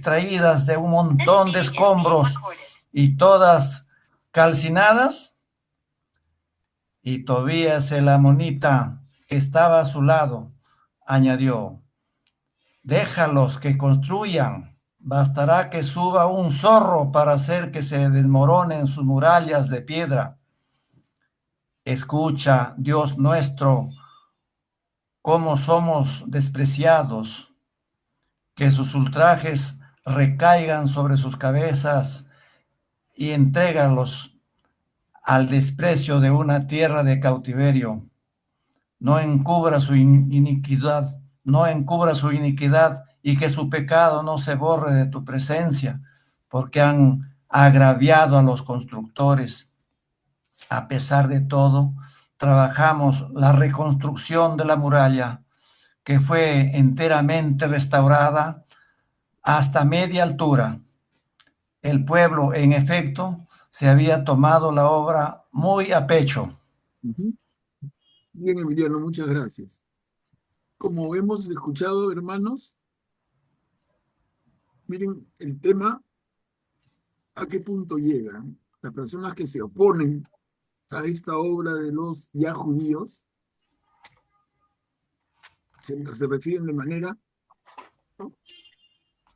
extraídas de un montón de escombros y todas calcinadas. Y Tobías el amonita, que estaba a su lado, añadió: déjalos que construyan, bastará que suba un zorro para hacer que se desmoronen sus murallas de piedra. Escucha, Dios nuestro, cómo somos despreciados, que sus ultrajes recaigan sobre sus cabezas y entrégalos al desprecio de una tierra de cautiverio. No encubra su iniquidad, no encubra su iniquidad, y que su pecado no se borre de tu presencia, porque han agraviado a los constructores. A pesar de todo, trabajamos la reconstrucción de la muralla, que fue enteramente restaurada hasta media altura. El pueblo, en efecto, se había tomado la obra muy a pecho. Ujú. Bien, Emiliano, muchas gracias. Como hemos escuchado, hermanos, miren el tema a qué punto llega. Las personas que se oponen a esta obra de los ya judíos se refieren de manera, ¿no?,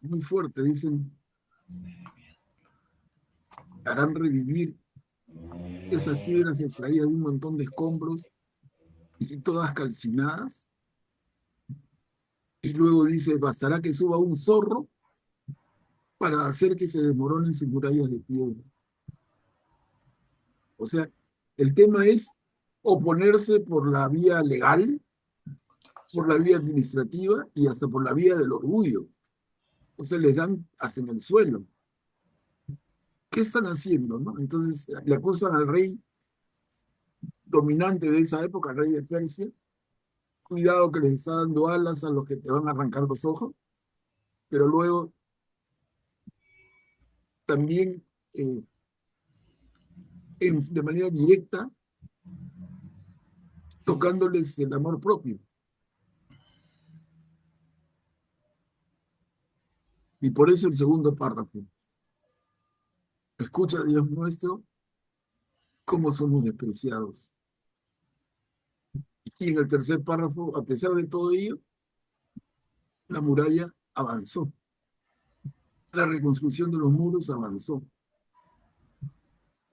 muy fuerte. Dicen, harán revivir esas piedras extraídas de un montón de escombros y todas calcinadas. Y luego dice, bastará que suba un zorro para hacer que se desmoronen sus murallas de piedra. O sea, el tema es oponerse por la vía legal, por la vía administrativa y hasta por la vía del orgullo. O sea, les dan hasta en el suelo. ¿Qué están haciendo, no? Entonces le acusan al rey dominante de esa época, al rey de Persia: cuidado que les está dando alas a los que te van a arrancar los ojos. Pero luego también, eh, de manera directa, tocándoles el amor propio. Y por eso el segundo párrafo: escucha, Dios nuestro, cómo somos despreciados. Y en el tercer párrafo, a pesar de todo ello, la muralla avanzó. La reconstrucción de los muros avanzó.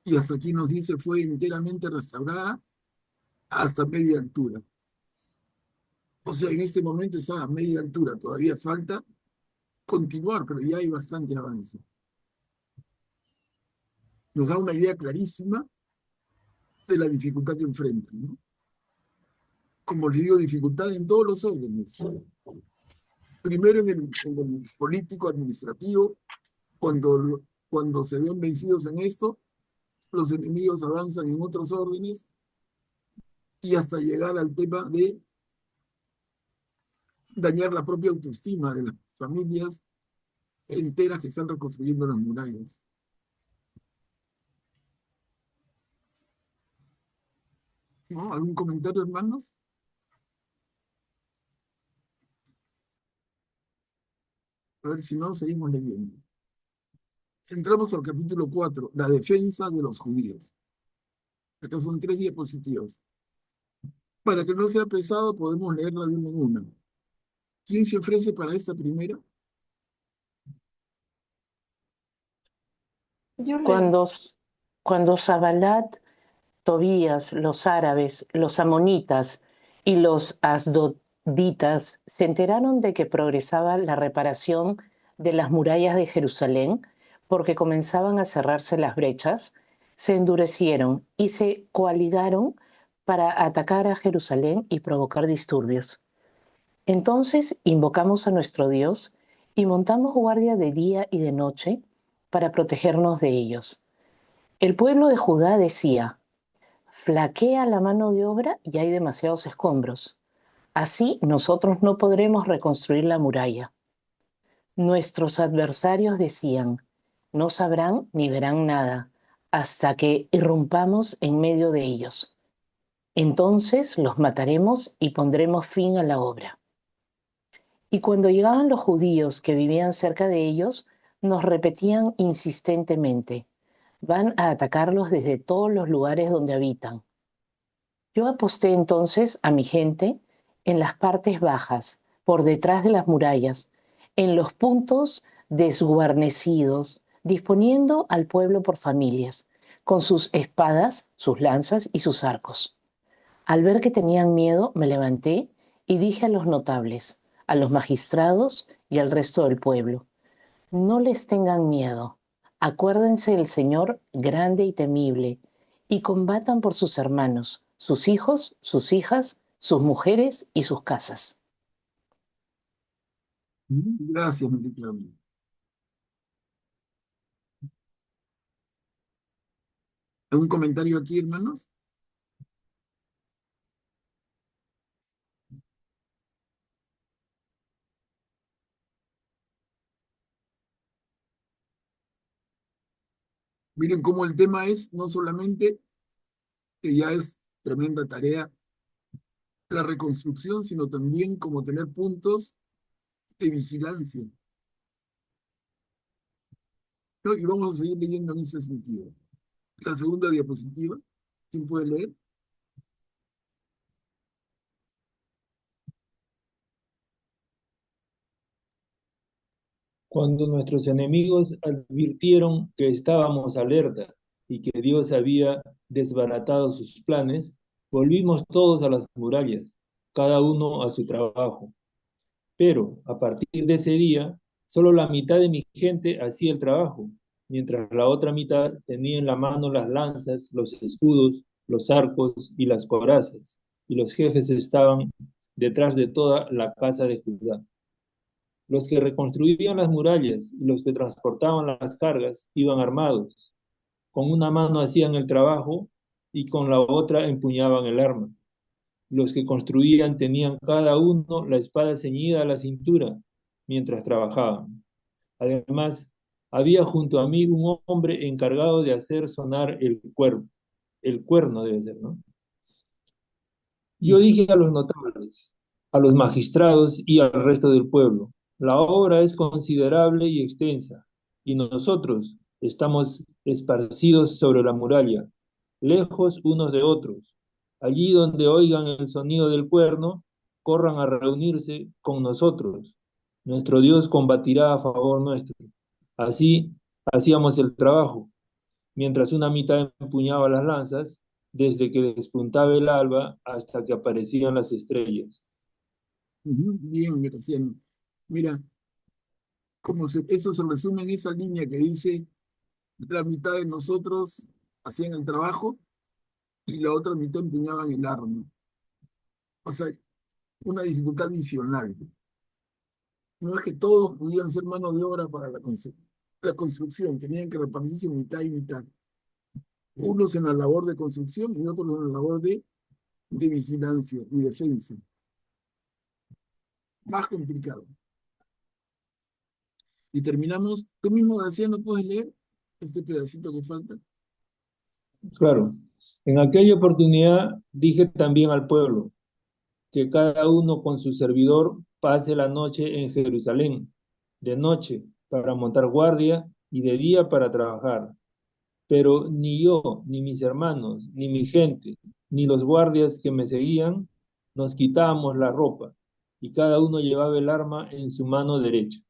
Y hasta aquí nos dice, fue enteramente restaurada hasta media altura. O sea, en este momento está a media altura. Todavía falta continuar, pero ya hay bastante avance. Nos da una idea clarísima de la dificultad que enfrentan, ¿no? Como les digo, dificultad en todos los órdenes. Primero en el político administrativo, cuando se ven vencidos en esto, los enemigos avanzan en otros órdenes y hasta llegar al tema de dañar la propia autoestima de las familias enteras que están reconstruyendo las murallas. ¿No? ¿Algún comentario, hermanos? A ver, si no, seguimos leyendo. Entramos al capítulo 4, la defensa de los judíos. Acá son 3 diapositivas. Para que no sea pesado, podemos leerla de una en una. ¿Quién se ofrece para esta primera? Yo Cuando, cuando Sabalat, Tobías, los árabes, los amonitas y los asdoditas se enteraron de que progresaba la reparación de las murallas de Jerusalén, porque comenzaban a cerrarse las brechas, se endurecieron y se coaligaron para atacar a Jerusalén y provocar disturbios. Entonces invocamos a nuestro Dios y montamos guardia de día y de noche para protegernos de ellos. El pueblo de Judá decía: flaquea la mano de obra y hay demasiados escombros. Así nosotros no podremos reconstruir la muralla. Nuestros adversarios decían: no sabrán ni verán nada hasta que irrumpamos en medio de ellos. Entonces los mataremos y pondremos fin a la obra. Y cuando llegaban los judíos que vivían cerca de ellos, nos repetían insistentemente: van a atacarlos desde todos los lugares donde habitan. Yo aposté entonces a mi gente en las partes bajas, por detrás de las murallas, en los puntos desguarnecidos, disponiendo al pueblo por familias, con sus espadas, sus lanzas y sus arcos. Al ver que tenían miedo, me levanté y dije a los notables, a los magistrados y al resto del pueblo: no les tengan miedo. Acuérdense del Señor grande y temible, y combatan por sus hermanos, sus hijos, sus hijas, sus mujeres y sus casas. Gracias, María Claudia. ¿Algún comentario aquí, hermanos? Miren cómo el tema es no solamente que ya es tremenda tarea la reconstrucción, sino también como tener puntos de vigilancia, ¿no? Y vamos a seguir leyendo en ese sentido. La segunda diapositiva, ¿quién puede leer? Cuando nuestros enemigos advirtieron que estábamos alerta y que Dios había desbaratado sus planes, volvimos todos a las murallas, cada uno a su trabajo. Pero a partir de ese día, solo la mitad de mi gente hacía el trabajo, mientras la otra mitad tenía en la mano las lanzas, los escudos, los arcos y las corazas, y los jefes estaban detrás de toda la casa de Judá. Los que reconstruían las murallas y los que transportaban las cargas iban armados. Con una mano hacían el trabajo y con la otra empuñaban el arma. Los que construían tenían cada uno la espada ceñida a la cintura mientras trabajaban. Además, había junto a mí un hombre encargado de hacer sonar el cuerno debe ser, ¿no? Yo dije a los notables, a los magistrados y al resto del pueblo: la obra es considerable y extensa, y nosotros estamos esparcidos sobre la muralla, lejos unos de otros. Allí donde oigan el sonido del cuerno, corran a reunirse con nosotros. Nuestro Dios combatirá a favor nuestro. Así hacíamos el trabajo mientras una mitad empuñaba las lanzas, desde que despuntaba el alba hasta que aparecían las estrellas. Bien, Graciano. Mira, eso se resume en esa línea que dice, la mitad de nosotros hacían el trabajo y la otra mitad empuñaban el arma. O sea, una dificultad adicional. No es que todos pudieran ser mano de obra para la construcción, tenían que repartirse mitad y mitad. Unos en la labor de construcción y otros en la labor de vigilancia y defensa. Más complicado. Y terminamos, tú mismo, Graciano, ¿puedes leer este pedacito que falta? Claro, en aquella oportunidad dije también al pueblo que cada uno con su servidor pase la noche en Jerusalén, de noche para montar guardia y de día para trabajar. Pero ni yo, ni mis hermanos, ni mi gente, ni los guardias que me seguían, nos quitábamos la ropa, y cada uno llevaba el arma en su mano derecha.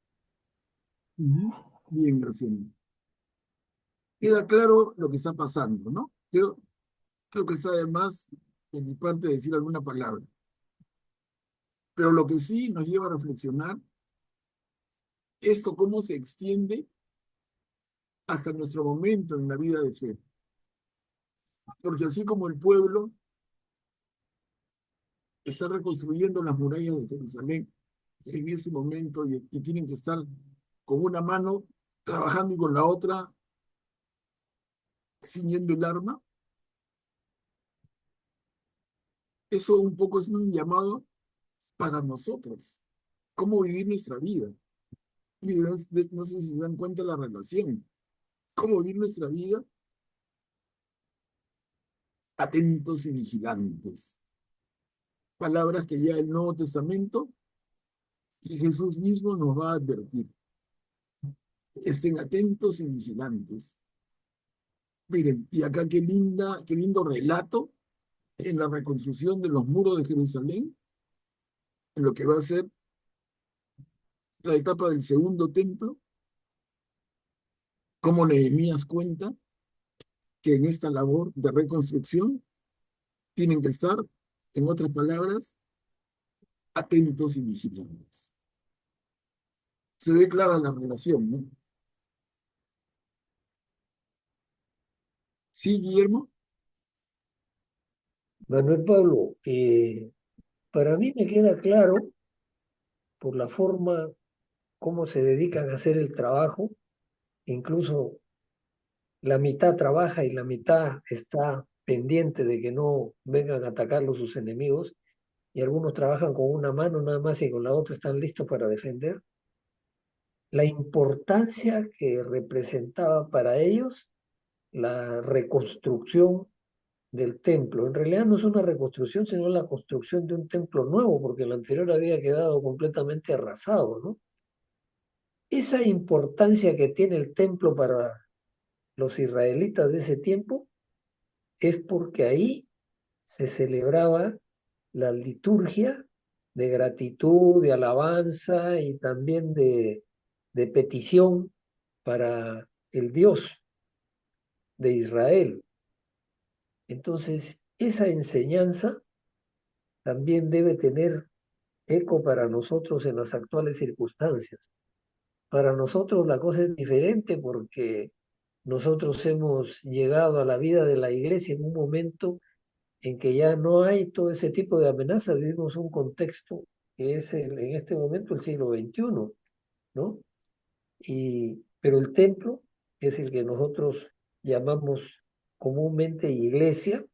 Bien, Graciano. Queda claro lo que está pasando, ¿no? Creo que sabe más de mi parte decir alguna palabra. Pero lo que sí nos lleva a reflexionar, esto cómo se extiende hasta nuestro momento en la vida de fe. Porque así como el pueblo está reconstruyendo las murallas de Jerusalén en ese momento y tienen que estar con una mano trabajando y con la otra ciñendo el arma, eso un poco es un llamado para nosotros. ¿Cómo vivir nuestra vida? Miren, no sé si se dan cuenta de la relación. ¿Cómo vivir nuestra vida? Atentos y vigilantes. Palabras que ya el Nuevo Testamento Y Jesús mismo nos va a advertir. Estén atentos y vigilantes. Miren, y acá qué lindo relato en la reconstrucción de los muros de Jerusalén, en lo que va a ser la etapa del segundo templo, como Nehemías cuenta que en esta labor de reconstrucción tienen que estar, en otras palabras, atentos y vigilantes. Se ve clara la relación, ¿no? Sí, Guillermo. Manuel Pablo, para mí me queda claro por la forma cómo se dedican a hacer el trabajo, incluso la mitad trabaja y la mitad está pendiente de que no vengan a atacarlos sus enemigos, y algunos trabajan con una mano nada más y con la otra están listos para defender. La importancia que representaba para ellos la reconstrucción del templo. En realidad no es una reconstrucción, sino la construcción de un templo nuevo, porque el anterior había quedado completamente arrasado, ¿no? Esa importancia que tiene el templo para los israelitas de ese tiempo es porque ahí se celebraba la liturgia de gratitud, de alabanza y también de petición para el Dios de Israel. Entonces, esa enseñanza también debe tener eco para nosotros en las actuales circunstancias. Para nosotros la cosa es diferente porque nosotros hemos llegado a la vida de la iglesia en un momento en que ya no hay todo ese tipo de amenazas. Vivimos un contexto que es en este momento el siglo XXI, ¿no? Pero el templo, que es el que nosotros llamamos comúnmente iglesia,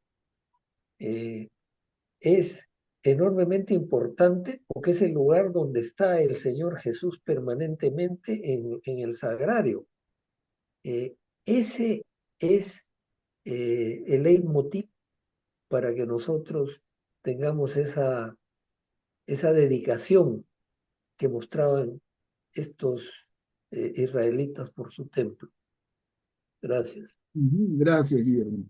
eh, es enormemente importante porque es el lugar donde está el Señor Jesús permanentemente en el sagrario. Ese es el leitmotiv para que nosotros tengamos esa dedicación que mostraban estos israelitas por su templo. Gracias. Gracias, Guillermo.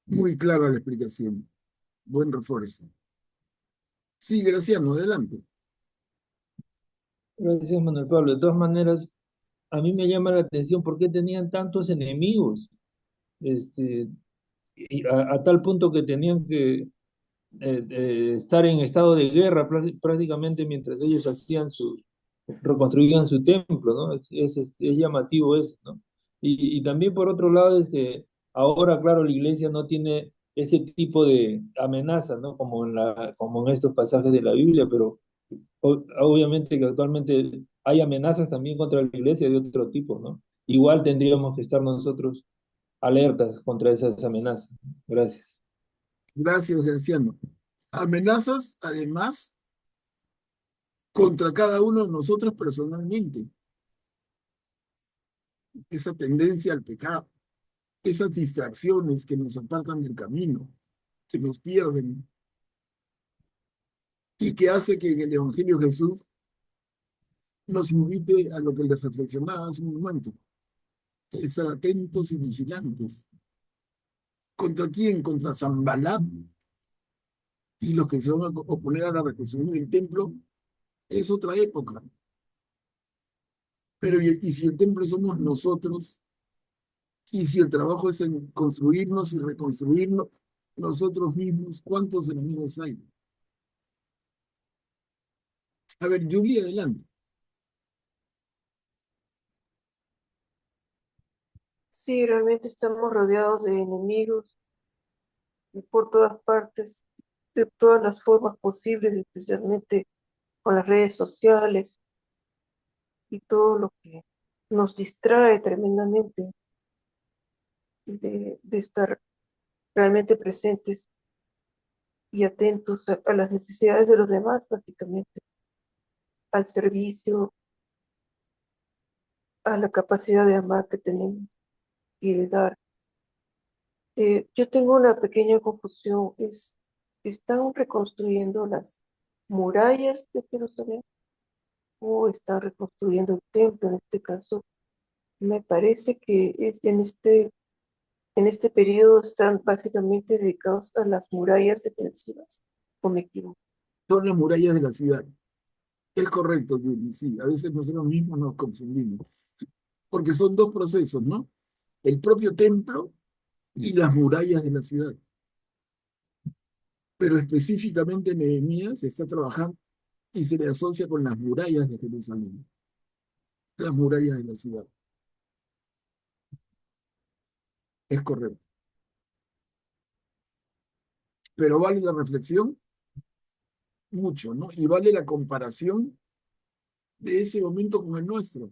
Muy clara la explicación. Buen refuerzo. Sí, Graciano, adelante. Gracias, Manuel Pablo. De todas maneras, a mí me llama la atención por qué tenían tantos enemigos, este, y a tal punto que tenían que estar en estado de guerra prácticamente mientras ellos reconstruían su templo, ¿no? Es llamativo eso, ¿no? Y también por otro lado, ahora, claro, la iglesia no tiene ese tipo de amenazas, ¿no? Como en estos pasajes de la Biblia, pero obviamente que actualmente hay amenazas también contra la iglesia de otro tipo, ¿no? Igual tendríamos que estar nosotros alertas contra esas amenazas. Gracias. Gracias, Graciano. Amenazas, además, contra cada uno de nosotros personalmente. Esa tendencia al pecado, esas distracciones que nos apartan del camino, que nos pierden y que hace que en el Evangelio Jesús nos invite a lo que les reflexionaba hace un momento, estar atentos y vigilantes. ¿Contra quién? Contra Zambalat y los que se van a oponer a la reconstrucción del templo. Es otra época. Pero y si el templo somos nosotros, y si el trabajo es en construirnos y reconstruirnos nosotros mismos, ¿cuántos enemigos hay? A ver, Julie, adelante. Sí, realmente estamos rodeados de enemigos y por todas partes, de todas las formas posibles, especialmente con las redes sociales y todo lo que nos distrae tremendamente de estar realmente presentes y atentos a las necesidades de los demás, prácticamente, al servicio, a la capacidad de amar que tenemos y de dar. Yo tengo una pequeña confusión, están reconstruyendo murallas de Jerusalén o está reconstruyendo el templo. En este caso, me parece que en este periodo están básicamente dedicados a las murallas defensivas, o me equivoco. Son las murallas de la ciudad. Es correcto, Yuri, sí. A veces nosotros mismos nos confundimos. Porque son dos procesos, ¿no? El propio templo y las murallas de la ciudad. Pero específicamente Nehemías está trabajando y se le asocia con las murallas de Jerusalén, las murallas de la ciudad. Es correcto. Pero vale la reflexión mucho, ¿no? Y vale la comparación de ese momento con el nuestro.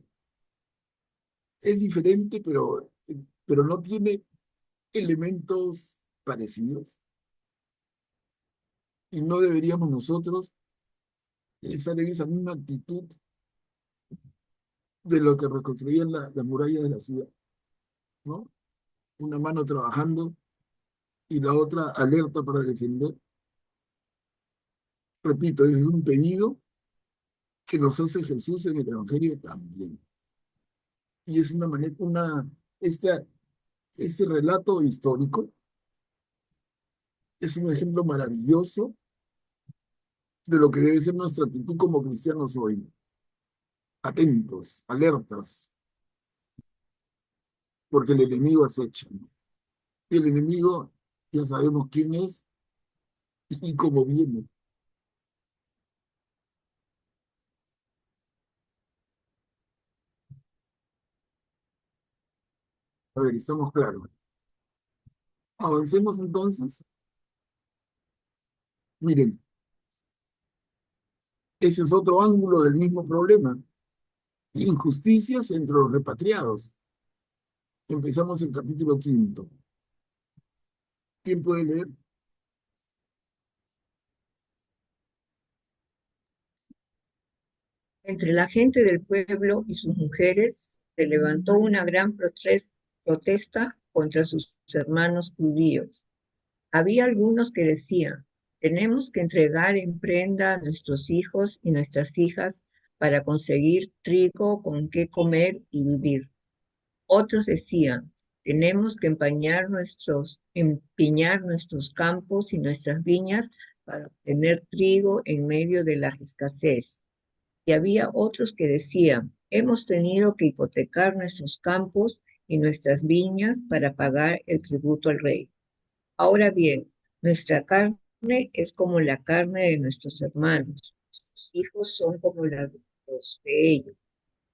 Es diferente, pero no tiene elementos parecidos. Y no deberíamos nosotros estar en esa misma actitud de lo que reconstruían las murallas de la ciudad, ¿no? Una mano trabajando y la otra alerta para defender. Repito, ese es un pedido que nos hace Jesús en el Evangelio también. Y es una manera, este relato histórico es un ejemplo maravilloso de lo que debe ser nuestra actitud como cristianos hoy. Atentos, alertas, porque el enemigo acecha, ¿no? Y el enemigo ya sabemos quién es y cómo viene. A ver, estamos claros. Avancemos entonces. Miren, ese es otro ángulo del mismo problema. Injusticias entre los repatriados. Empezamos el capítulo 5. ¿Quién puede leer? Entre la gente del pueblo y sus mujeres se levantó una gran protesta contra sus hermanos judíos. Había algunos que decían, tenemos que entregar en prenda a nuestros hijos y nuestras hijas para conseguir trigo con qué comer y vivir. Otros decían, tenemos que empeñar nuestros campos y nuestras viñas para obtener trigo en medio de la escasez. Y había otros que decían, hemos tenido que hipotecar nuestros campos y nuestras viñas para pagar el tributo al rey. Ahora bien, nuestra carne es como la carne de nuestros hermanos, nuestros hijos son como los de ellos.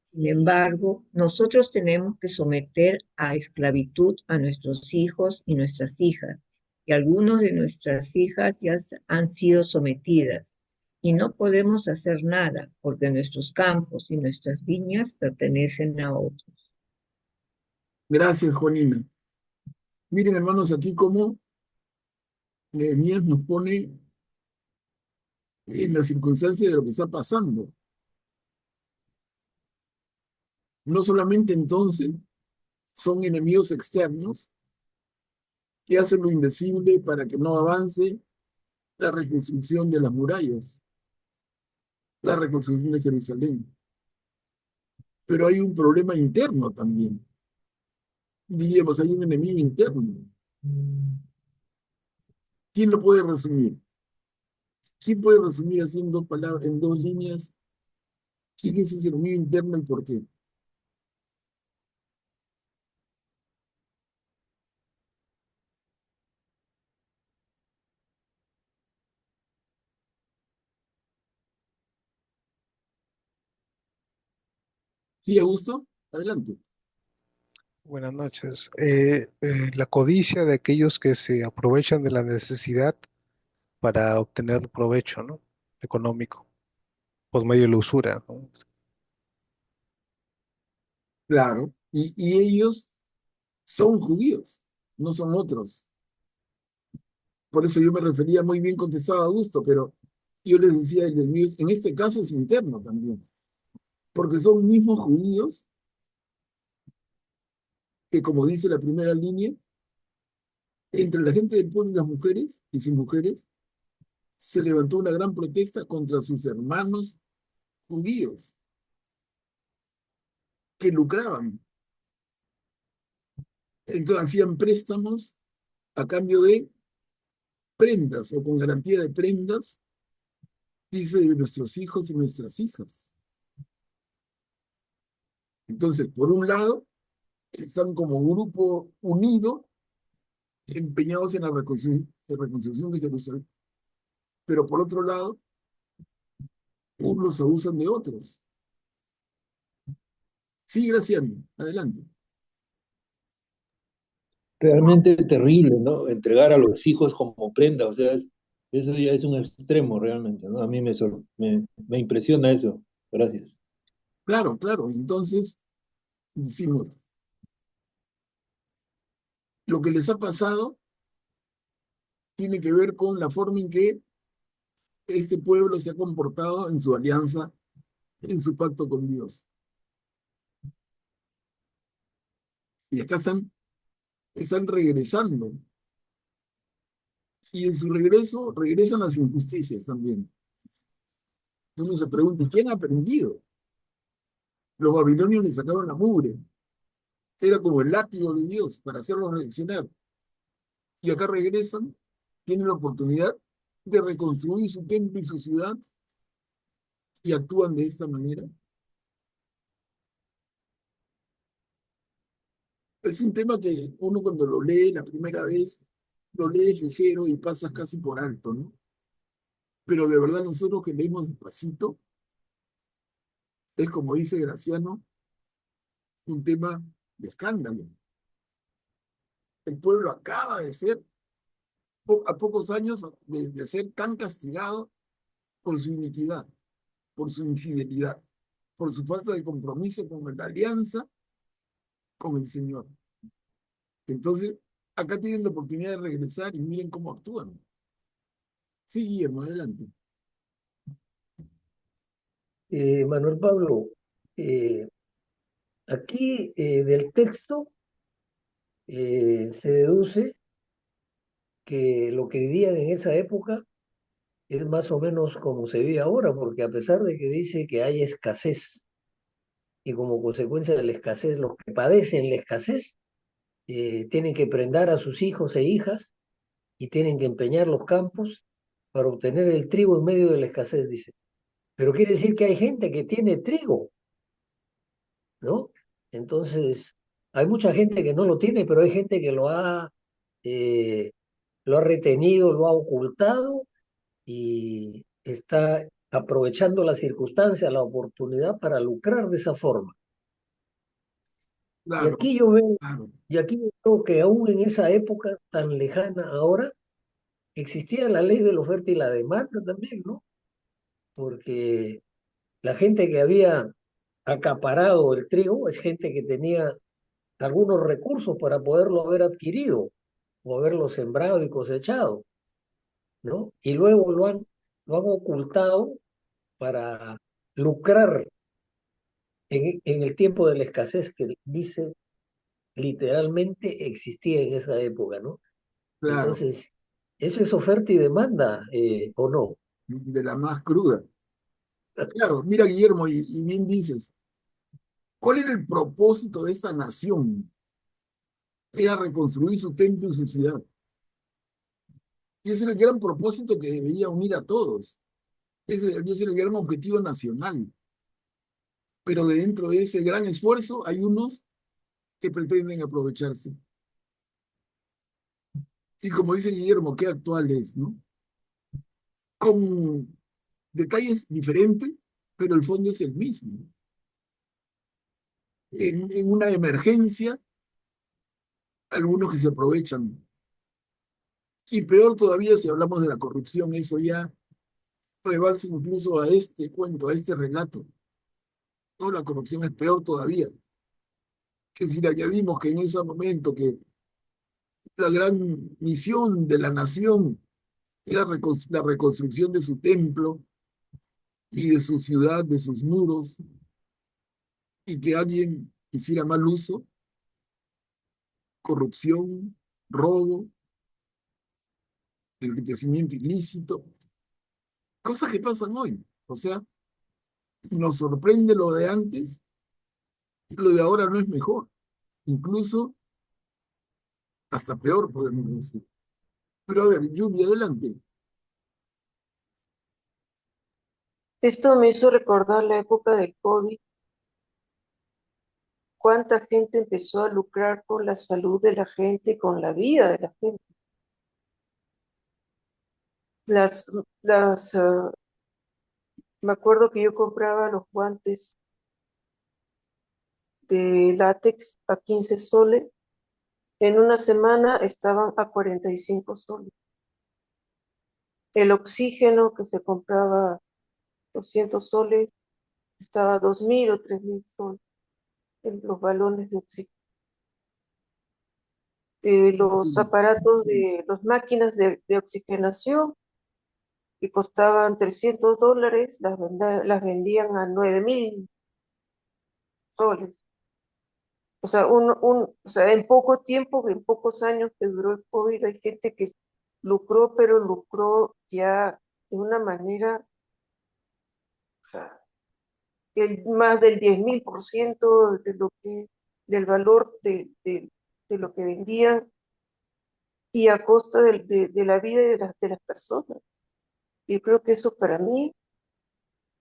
Sin embargo, nosotros tenemos que someter a esclavitud a nuestros hijos y nuestras hijas, y algunos de nuestras hijas ya han sido sometidas, y no podemos hacer nada porque nuestros campos y nuestras viñas pertenecen a otros. Gracias, Juanina. Miren, hermanos, aquí cómo Nehemías nos pone en la circunstancia de lo que está pasando. No solamente entonces son enemigos externos que hacen lo indecible para que no avance la reconstrucción de las murallas, la reconstrucción de Jerusalén. Pero hay un problema interno también. Diríamos, hay un enemigo interno. ¿Quién lo puede resumir? ¿Quién puede resumir haciendo palabras en dos líneas? ¿Quién es ese enemigo interno y por qué? ¿Sí, Augusto? Adelante. Buenas noches. La codicia de aquellos que se aprovechan de la necesidad para obtener provecho, ¿no? Económico, por medio de la usura, ¿no? Claro. Y ellos son judíos, no son otros. Por eso yo me refería muy bien contestado a Augusto, pero yo les decía, el enemigo, en este caso es interno también, porque son mismos judíos que, como dice la primera línea, entre la gente del pueblo y las mujeres y sus mujeres, se levantó una gran protesta contra sus hermanos judíos que lucraban. Entonces hacían préstamos a cambio de prendas o con garantía de prendas, dice, de nuestros hijos y nuestras hijas. Entonces, por un lado, están como grupo unido, empeñados en la reconstrucción de Jerusalén, pero por otro lado, unos abusan de otros. Sí, Graciano, adelante. Realmente terrible, ¿no? Entregar a los hijos como prenda, o sea, eso ya es un extremo realmente, ¿no? A mí me impresiona eso. Gracias. Claro, claro. Entonces, decimos, lo que les ha pasado tiene que ver con la forma en que este pueblo se ha comportado en su alianza, en su pacto con Dios. Y acá están regresando. Y en su regreso, regresan las injusticias también. Uno se pregunta, ¿quién ha aprendido? Los babilonios le sacaron la mugre. Era como el látigo de Dios para hacerlos reaccionar. Y acá regresan, tienen la oportunidad de reconstruir su templo y su ciudad y actúan de esta manera. Es un tema que uno cuando lo lee la primera vez, lo lees ligero y pasas casi por alto, ¿no? Pero de verdad nosotros que leemos despacito, es como dice Graciano, un tema de escándalo. El pueblo acaba de ser, a pocos años de ser tan castigado por su iniquidad, por su infidelidad, por su falta de compromiso con la alianza con el Señor. Entonces, acá tienen la oportunidad de regresar y miren cómo actúan. Sí, Guillermo, adelante. Manuel Pablo, aquí del texto se deduce que lo que vivían en esa época es más o menos como se vive ahora, porque a pesar de que dice que hay escasez y como consecuencia de la escasez, los que padecen la escasez tienen que prendar a sus hijos e hijas y tienen que empeñar los campos para obtener el trigo en medio de la escasez, dice. Pero quiere decir que hay gente que tiene trigo, ¿no? Entonces, hay mucha gente que no lo tiene, pero hay gente que eh, lo ha retenido, lo ha ocultado y está aprovechando la circunstancia, la oportunidad para lucrar de esa forma. Y Claro, aquí yo veo, claro. y aquí yo veo que aún en esa época tan lejana ahora, existía la ley de la oferta y la demanda también, ¿no? Porque la gente que había acaparado el trigo es gente que tenía algunos recursos para poderlo haber adquirido o haberlo sembrado y cosechado, ¿no? Y luego lo han ocultado para lucrar en el tiempo de la escasez que dice literalmente existía en esa época, ¿no? Claro, Entonces, eso es oferta y demanda, ¿o no? de la más cruda. Claro, mira, Guillermo, y bien dices, ¿cuál era el propósito de esta nación? Era reconstruir su templo y su ciudad. Y ese es el gran propósito que debería unir a todos. Ese debería ser el gran objetivo nacional. Pero de dentro de ese gran esfuerzo hay unos que pretenden aprovecharse. Y como dice Guillermo, qué actual es, ¿no? Con detalles diferentes, pero el fondo es el mismo. En una emergencia, algunos que se aprovechan. Y peor todavía si hablamos de la corrupción, eso ya rebalsa incluso a este cuento, a este relato. No, la corrupción es peor todavía. Que si le añadimos que en ese momento que la gran misión de la nación era la reconstrucción de su templo y de su ciudad, de sus muros, y que alguien hiciera mal uso, corrupción, robo, enriquecimiento ilícito, Cosas que pasan hoy. O sea, nos sorprende lo de antes, lo de ahora no es mejor. Incluso hasta peor, podemos decir. Pero a ver, Lluvia, adelante. Esto me hizo recordar la época del COVID, cuánta gente empezó a lucrar con la salud de la gente, con la vida de la gente. Las, las, Me acuerdo que yo compraba los guantes de látex a 15 soles. En una semana estaban a 45 soles. El oxígeno que se compraba 200 soles estaba a 2.000 o 3.000 soles en los balones de oxígeno. Los aparatos las máquinas de oxigenación que costaban $300, las vendían a 9.000 soles. O sea, en poco tiempo, en pocos años que duró el COVID, hay gente que lucró, pero lucró ya de una manera, o sea, más del 10.000% del valor de lo que vendían y a costa de la vida de las personas. Yo creo que eso para mí,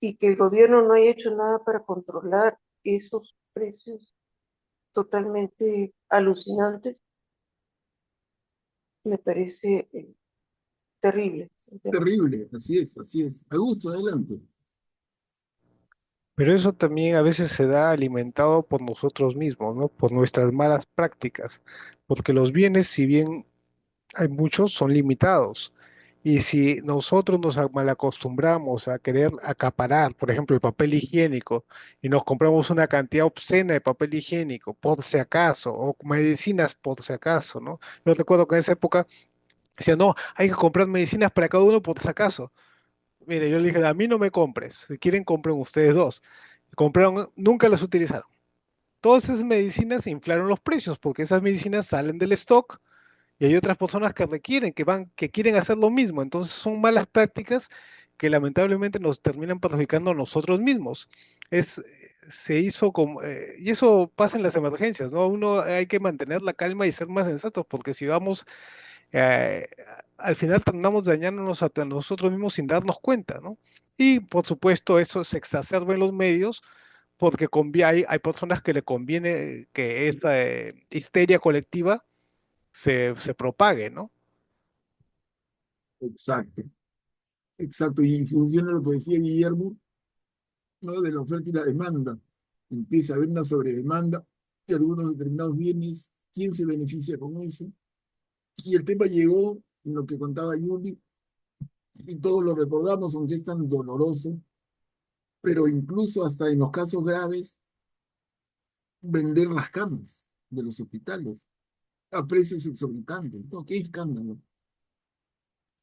y que el gobierno no haya hecho nada para controlar esos precios totalmente alucinantes, me parece terrible, sinceramente. Terrible, así es, así es. Augusto, adelante. Pero eso también a veces se da alimentado por nosotros mismos, ¿no? Por nuestras malas prácticas, porque los bienes, si bien hay muchos, son limitados. Y si nosotros nos malacostumbramos a querer acaparar, por ejemplo, el papel higiénico, y nos compramos una cantidad obscena de papel higiénico, por si acaso, o medicinas por si acaso, ¿no? Yo recuerdo que en esa época decía, no, hay que comprar medicinas para cada uno por si acaso. Mire, yo le dije, a mí no me compres, si quieren compren ustedes dos. Compraron, nunca las utilizaron. Todas esas medicinas inflaron los precios porque esas medicinas salen del stock y hay otras personas que requieren, que quieren hacer lo mismo. Entonces son malas prácticas que lamentablemente nos terminan perjudicando a nosotros mismos. Se hizo como, y eso pasa en las emergencias, ¿no? Uno hay que mantener la calma y ser más sensatos porque si vamos, eh, al final terminamos dañándonos a nosotros mismos sin darnos cuenta, ¿no? Y por supuesto eso se exacerba en los medios porque hay personas que le conviene que esta histeria colectiva se propague, ¿no? Exacto, exacto. Y funciona lo que decía Guillermo, ¿no? De la oferta y la demanda. Empieza a haber una sobredemanda de algunos determinados bienes. ¿Quién se beneficia con eso? Y el tema llegó en lo que contaba Yuli, y todos lo recordamos, aunque es tan doloroso, pero incluso hasta en los casos graves, vender las camas de los hospitales a precios exorbitantes. ¿No? Qué escándalo.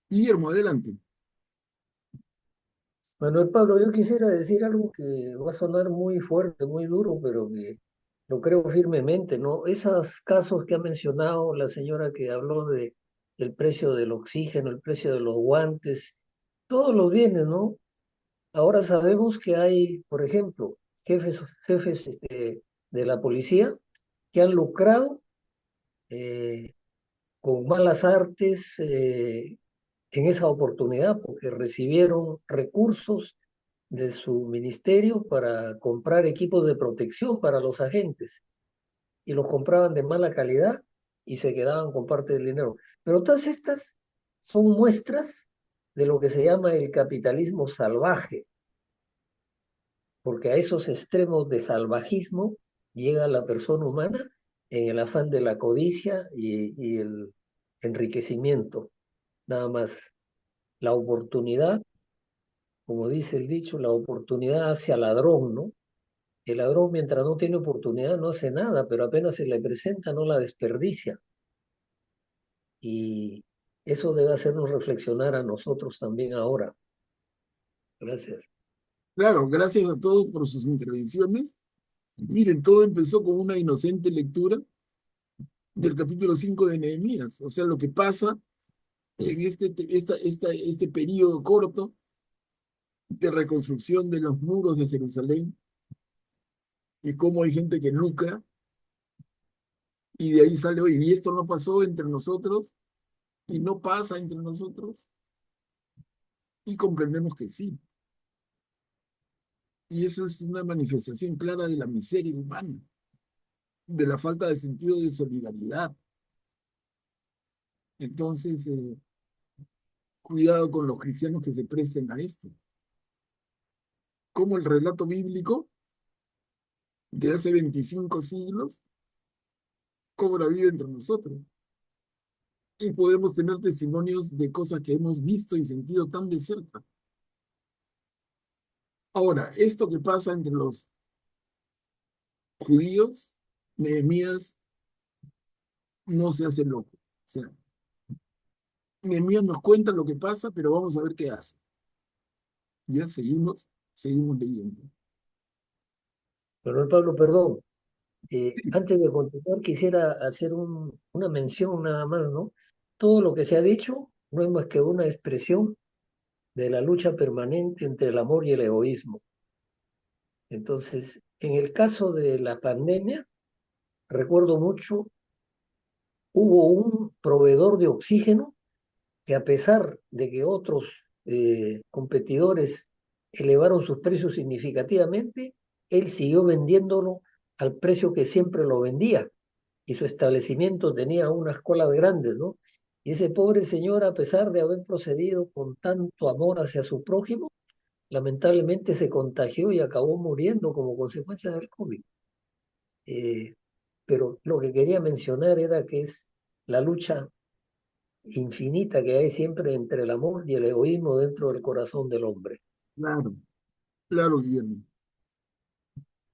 Guillermo, adelante. Manuel Pablo, yo quisiera decir algo que va a sonar muy fuerte, muy duro, pero que lo creo firmemente, ¿no? Esos casos que ha mencionado la señora que habló de el precio del oxígeno, el precio de los guantes, todos los bienes, ¿no? Ahora sabemos que hay, por ejemplo, jefes de la policía que han lucrado eh, con malas artes en esa oportunidad porque recibieron recursos de su ministerio para comprar equipos de protección para los agentes y los compraban de mala calidad y se quedaban con parte del dinero. Pero todas estas son muestras de lo que se llama el capitalismo salvaje, porque a esos extremos de salvajismo llega la persona humana en el afán de la codicia y el enriquecimiento, nada más. La oportunidad, como dice el dicho, la oportunidad hacia ladrón, ¿no? El ladrón mientras no tiene oportunidad no hace nada, pero apenas se le presenta no la desperdicia. Y eso debe hacernos reflexionar a nosotros también ahora. Gracias. Claro, gracias a todos por sus intervenciones. Miren, todo empezó con una inocente lectura del capítulo 5 de Nehemías. O sea, lo que pasa en este periodo corto de reconstrucción de los muros de Jerusalén y cómo hay gente que lucra y de ahí sale, oye, y esto no pasó entre nosotros y no pasa entre nosotros y comprendemos que sí. Y eso es una manifestación clara de la miseria humana, de la falta de sentido de solidaridad. Entonces, cuidado con los cristianos que se presten a esto. Como el relato bíblico de hace 25 siglos cobra vida entre nosotros. Y podemos tener testimonios de cosas que hemos visto y sentido tan de cerca. Ahora, esto que pasa entre los judíos, Nehemías no se hace loco. O sea, Nehemías nos cuenta lo que pasa, pero vamos a ver qué hace. Ya seguimos leyendo. Pero Pablo, perdón, antes de continuar quisiera hacer una mención nada más, ¿no? Todo lo que se ha dicho no es más que una expresión de la lucha permanente entre el amor y el egoísmo. Entonces, en el caso de la pandemia, recuerdo mucho, hubo un proveedor de oxígeno que a pesar de que otros competidores elevaron sus precios significativamente, él siguió vendiéndolo al precio que siempre lo vendía y su establecimiento tenía unas colas grandes, ¿no? Y ese pobre señor, a pesar de haber procedido con tanto amor hacia su prójimo, lamentablemente se contagió y acabó muriendo como consecuencia del COVID. Pero lo que quería mencionar era que es la lucha infinita que hay siempre entre el amor y el egoísmo dentro del corazón del hombre. Claro, claro, Guillermo.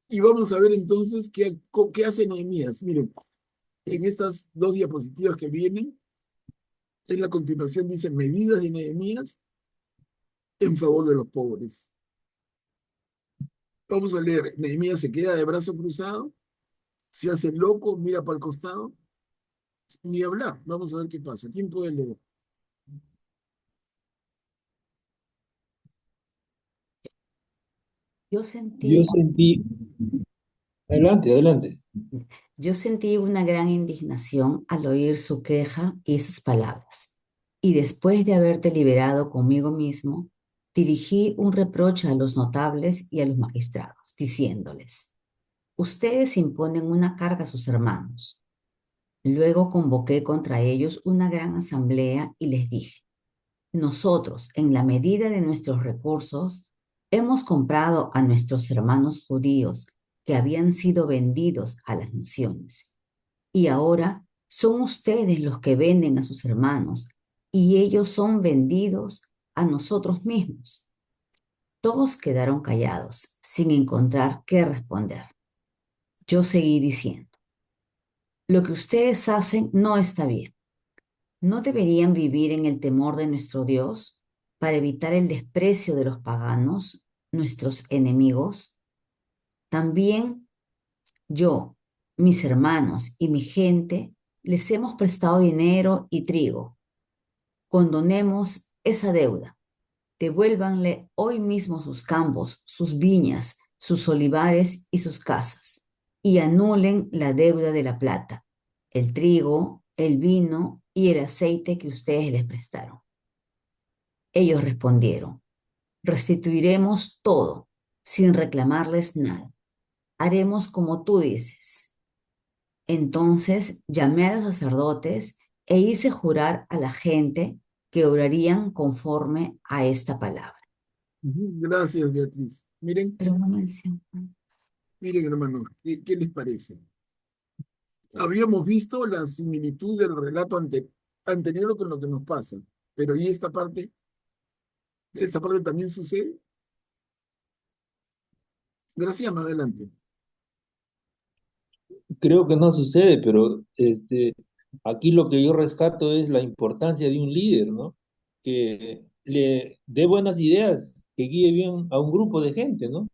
Y vamos a ver entonces qué hace Nehemías. Miren, en estas dos diapositivas que vienen, en la continuación dice medidas de Nehemías en favor de los pobres. Vamos a leer, Nehemías se queda de brazo cruzado, se hace loco, mira para el costado, ni hablar. Vamos a ver qué pasa. ¿Quién puede leer? Yo Yo sentí, sentí, adelante, adelante. yo sentí una gran indignación al oír su queja y sus palabras. Y después de haber deliberado conmigo mismo, dirigí un reproche a los notables y a los magistrados, diciéndoles, ustedes imponen una carga a sus hermanos. Luego convoqué contra ellos una gran asamblea y les dije, nosotros, en la medida de nuestros recursos, hemos comprado a nuestros hermanos judíos que habían sido vendidos a las naciones. Y ahora son ustedes los que venden a sus hermanos y ellos son vendidos a nosotros mismos. Todos quedaron callados, sin encontrar qué responder. Yo seguí diciendo, lo que ustedes hacen no está bien. ¿No deberían vivir en el temor de nuestro Dios para evitar el desprecio de los paganos, nuestros enemigos? También yo, mis hermanos y mi gente les hemos prestado dinero y trigo. Condonemos esa deuda. Devuélvanle hoy mismo sus campos, sus viñas, sus olivares y sus casas, y anulen la deuda de la plata, el trigo, el vino y el aceite que ustedes les prestaron. Ellos respondieron, restituiremos todo, sin reclamarles nada. Haremos como tú dices. Entonces llamé a los sacerdotes e hice jurar a la gente que obrarían conforme a esta palabra. Gracias, Beatriz. Miren, Pero no menciono. miren, hermanos, ¿qué les parece? Habíamos visto la similitud del relato anterior con lo que nos pasa, pero ¿y esta parte? ¿Esta parte también sucede? Graciano, adelante. Creo que no sucede, pero aquí lo que yo rescato es la importancia de un líder, ¿no? Que le dé buenas ideas, que guíe bien a un grupo de gente, ¿no?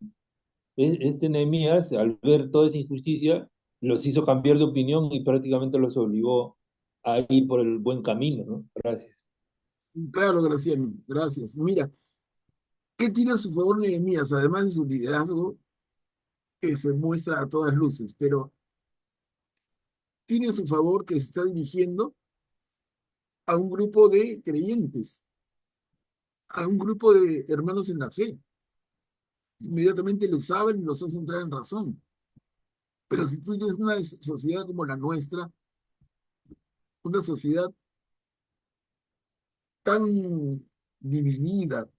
Este Nehemías, al ver toda esa injusticia, los hizo cambiar de opinión y prácticamente los obligó a ir por el buen camino, ¿no? Gracias. Claro, Graciano, gracias. Mira, ¿Qué tiene a su favor Nehemías? Además de su liderazgo, que se muestra a todas luces, pero tiene a su favor que se está dirigiendo a un grupo de creyentes, a un grupo de hermanos en la fe. Inmediatamente les saben y los hace entrar en razón. Pero si tú tienes una sociedad como la nuestra, una sociedad tan dividida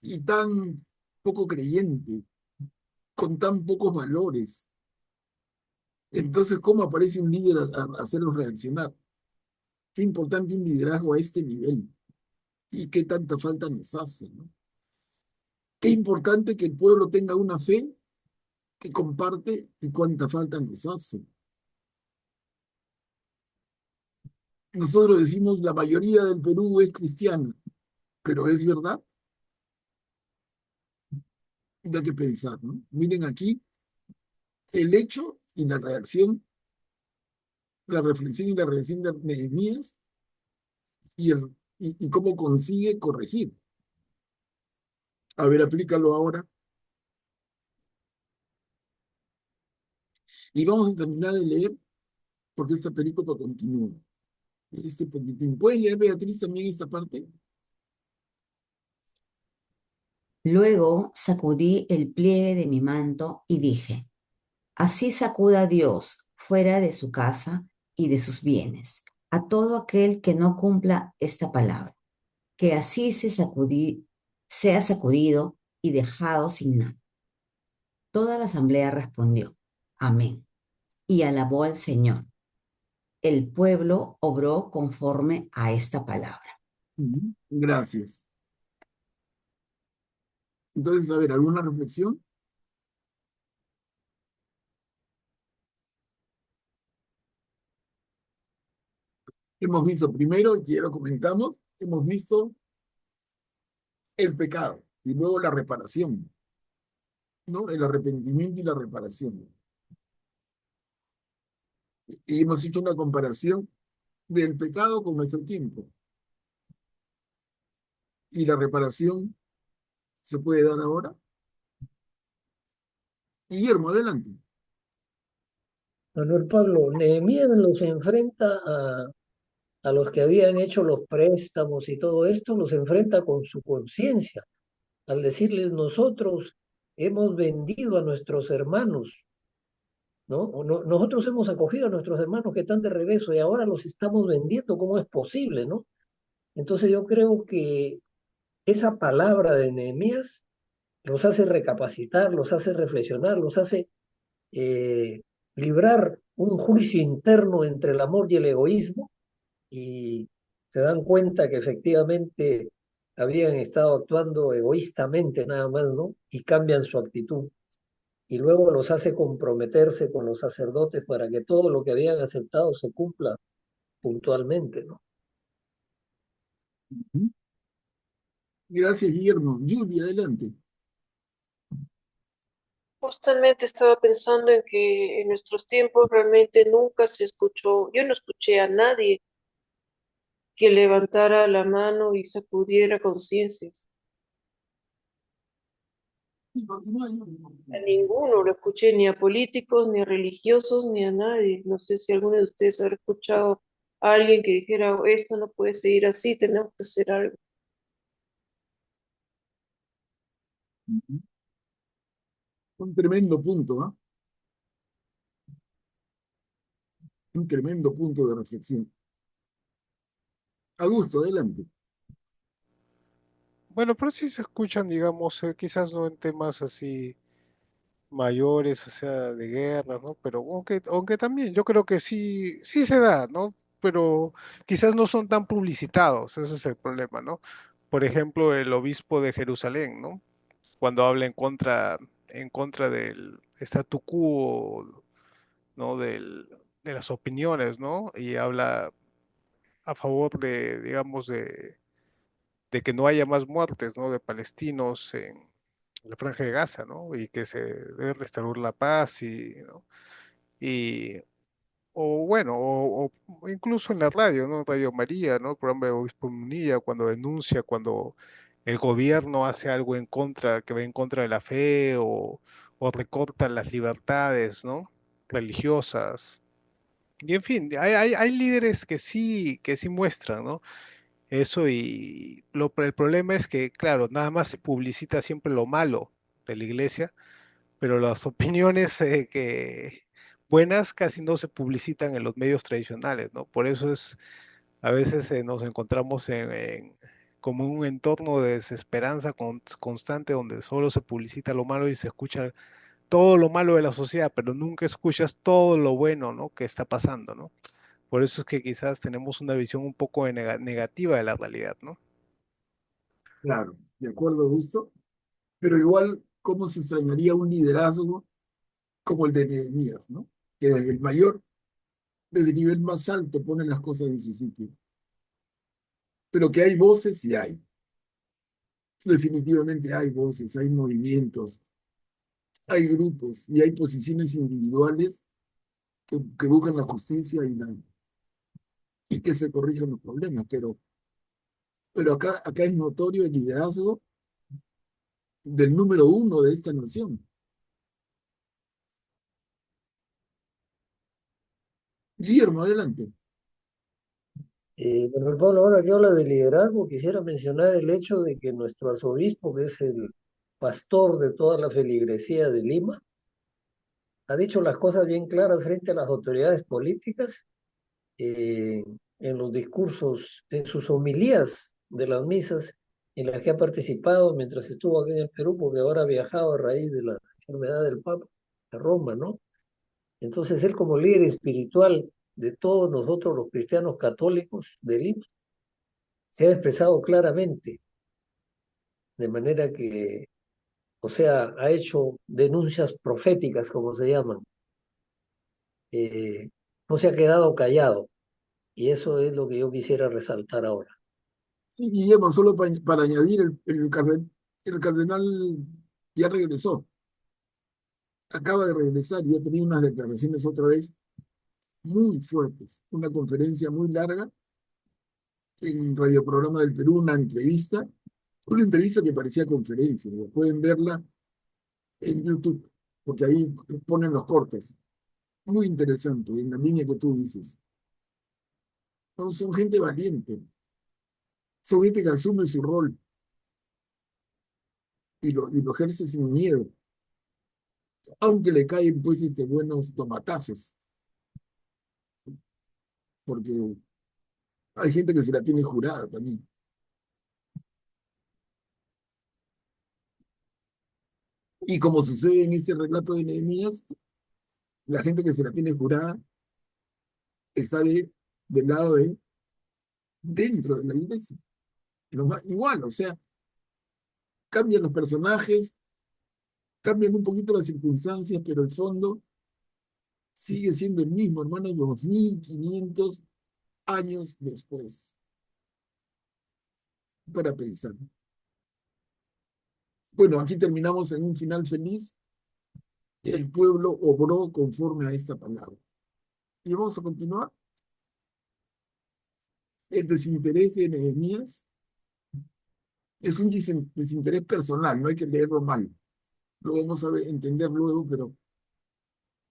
y tan poco creyente, con tan pocos valores, entonces, ¿cómo aparece un líder a hacerlos reaccionar? Qué importante un liderazgo a este nivel y qué tanta falta nos hace, ¿no? Qué importante que el pueblo tenga una fe que comparte y cuánta falta nos hace. Nosotros decimos la mayoría del Perú es cristiana, pero es verdad, da que pensar, ¿no? Miren aquí el hecho y la reacción, la reflexión y la reacción de Nehemías y cómo consigue corregir. A ver, aplícalo ahora. Y vamos a terminar de leer porque esta película continúa. Este poquitín. ¿Puedes leer, Beatriz, también esta parte? Luego sacudí el pliegue de mi manto y dije, así sacuda Dios fuera de su casa y de sus bienes a todo aquel que no cumpla esta palabra, que así sea sacudido y dejado sin nada. Toda la asamblea respondió, amén, y alabó al Señor. El pueblo obró conforme a esta palabra. Gracias. Entonces, a ver, ¿alguna reflexión? Hemos visto primero, y ya lo comentamos, hemos visto el pecado y luego la reparación, ¿no? El arrepentimiento y la reparación. Y hemos hecho una comparación del pecado con nuestro tiempo. Y la reparación se puede dar ahora. Guillermo, adelante. Manuel Pablo, Nehemías los enfrenta a los que habían hecho los préstamos y todo esto, los enfrenta con su conciencia, al decirles nosotros hemos vendido a nuestros hermanos, ¿no? Nosotros hemos acogido a nuestros hermanos que están de regreso y ahora los estamos vendiendo, ¿cómo es posible, no? Entonces yo creo que esa palabra de Nehemías los hace recapacitar, los hace reflexionar, los hace eh, librar un juicio interno entre el amor y el egoísmo y se dan cuenta que efectivamente habían estado actuando egoístamente nada más, ¿no? Y cambian su actitud. Y luego los hace comprometerse con los sacerdotes para que todo lo que habían aceptado se cumpla puntualmente, ¿no? Gracias, Guillermo. Julia, adelante. Justamente estaba pensando en que en nuestros tiempos realmente nunca se escuchó, yo no escuché a nadie que levantara la mano y sacudiera conciencias. A ninguno lo escuché, ni a políticos, ni a religiosos, ni a nadie. No sé si alguno de ustedes habrá escuchado a alguien que dijera, "Oh, esto no puede seguir así, tenemos que hacer algo". Un tremendo punto, ¿ah? Un tremendo punto de reflexión. Augusto, adelante. Bueno, pero sí se escuchan, digamos, quizás no en temas así mayores, o sea, de guerras, ¿no? Pero aunque también yo creo que sí, sí se da, ¿no? Pero quizás no son tan publicitados, ese es el problema, ¿no? Por ejemplo, el obispo de Jerusalén, ¿no? Cuando habla en contra del statu quo, ¿no? De las opiniones, ¿no? Y habla a favor de, digamos, de que no haya más muertes, ¿no? De palestinos en la Franja de Gaza, ¿no? Y que se debe restaurar la paz ¿no? Y, o bueno, o incluso en la radio, ¿no? Radio María, ¿no? El programa de Obispo Munilla, cuando denuncia, cuando el gobierno hace algo en contra, que va en contra de la fe o recorta las libertades, ¿no? Religiosas. Y en fin, hay líderes que sí muestran, ¿no? Eso y el problema es que, claro, nada más se publicita siempre lo malo de la iglesia, pero las opiniones que buenas casi no se publicitan en los medios tradicionales, ¿no? Por eso es, a veces nos encontramos como un entorno de desesperanza constante donde solo se publicita lo malo y se escucha todo lo malo de la sociedad, pero nunca escuchas todo lo bueno, ¿no? Que está pasando, ¿no? Por eso es que quizás tenemos una visión un poco negativa de la realidad, ¿no? Claro, de acuerdo, Augusto. Pero igual, ¿cómo se extrañaría un liderazgo como el de Nehemías, ¿no? Que desde el mayor, desde el nivel más alto, pone las cosas en su sitio. Pero que hay voces y hay. Definitivamente hay voces, hay movimientos, hay grupos y hay posiciones individuales que buscan la justicia y que se corrijan los problemas. Pero acá es notorio el liderazgo del número uno de esta nación. Guillermo, adelante. Bueno, Pablo, ahora que habla de liderazgo, quisiera mencionar el hecho de que nuestro arzobispo, que es el pastor de toda la feligresía de Lima, ha dicho las cosas bien claras frente a las autoridades políticas eh, en los discursos, en sus homilías de las misas en las que ha participado mientras estuvo aquí en el Perú, porque ahora ha viajado a raíz de la enfermedad del Papa a Roma, ¿no? Entonces él como líder espiritual de todos nosotros los cristianos católicos de Lima, se ha expresado claramente, de manera que, o sea, ha hecho denuncias proféticas, como se llaman, eh, no se ha quedado callado, y eso es lo que yo quisiera resaltar ahora. Sí, Guillermo, solo para añadir, el cardenal ya regresó, acaba de regresar y ha tenido unas declaraciones otra vez muy fuertes, una conferencia muy larga en Radio Programa del Perú, una entrevista que parecía conferencia, ¿no? Pueden verla en YouTube, porque ahí ponen los cortes. Muy interesante, en la línea que tú dices. No, son gente valiente, son gente que asume su rol y lo ejerce sin miedo, aunque le caen pues buenos tomatazos, porque hay gente que se la tiene jurada también. Y como sucede en este relato de Nehemías, la gente que se la tiene jurada está del lado de dentro de la iglesia. Igual, o sea, cambian los personajes, cambian un poquito las circunstancias, pero el fondo sigue siendo el mismo, hermano, 2500 años después, para pensar. Bueno, aquí terminamos en un final feliz. El pueblo obró conforme a esta palabra. Y vamos a continuar. El desinterés de Nehemías es un desinterés personal, no hay que leerlo mal. Lo vamos a entender luego, pero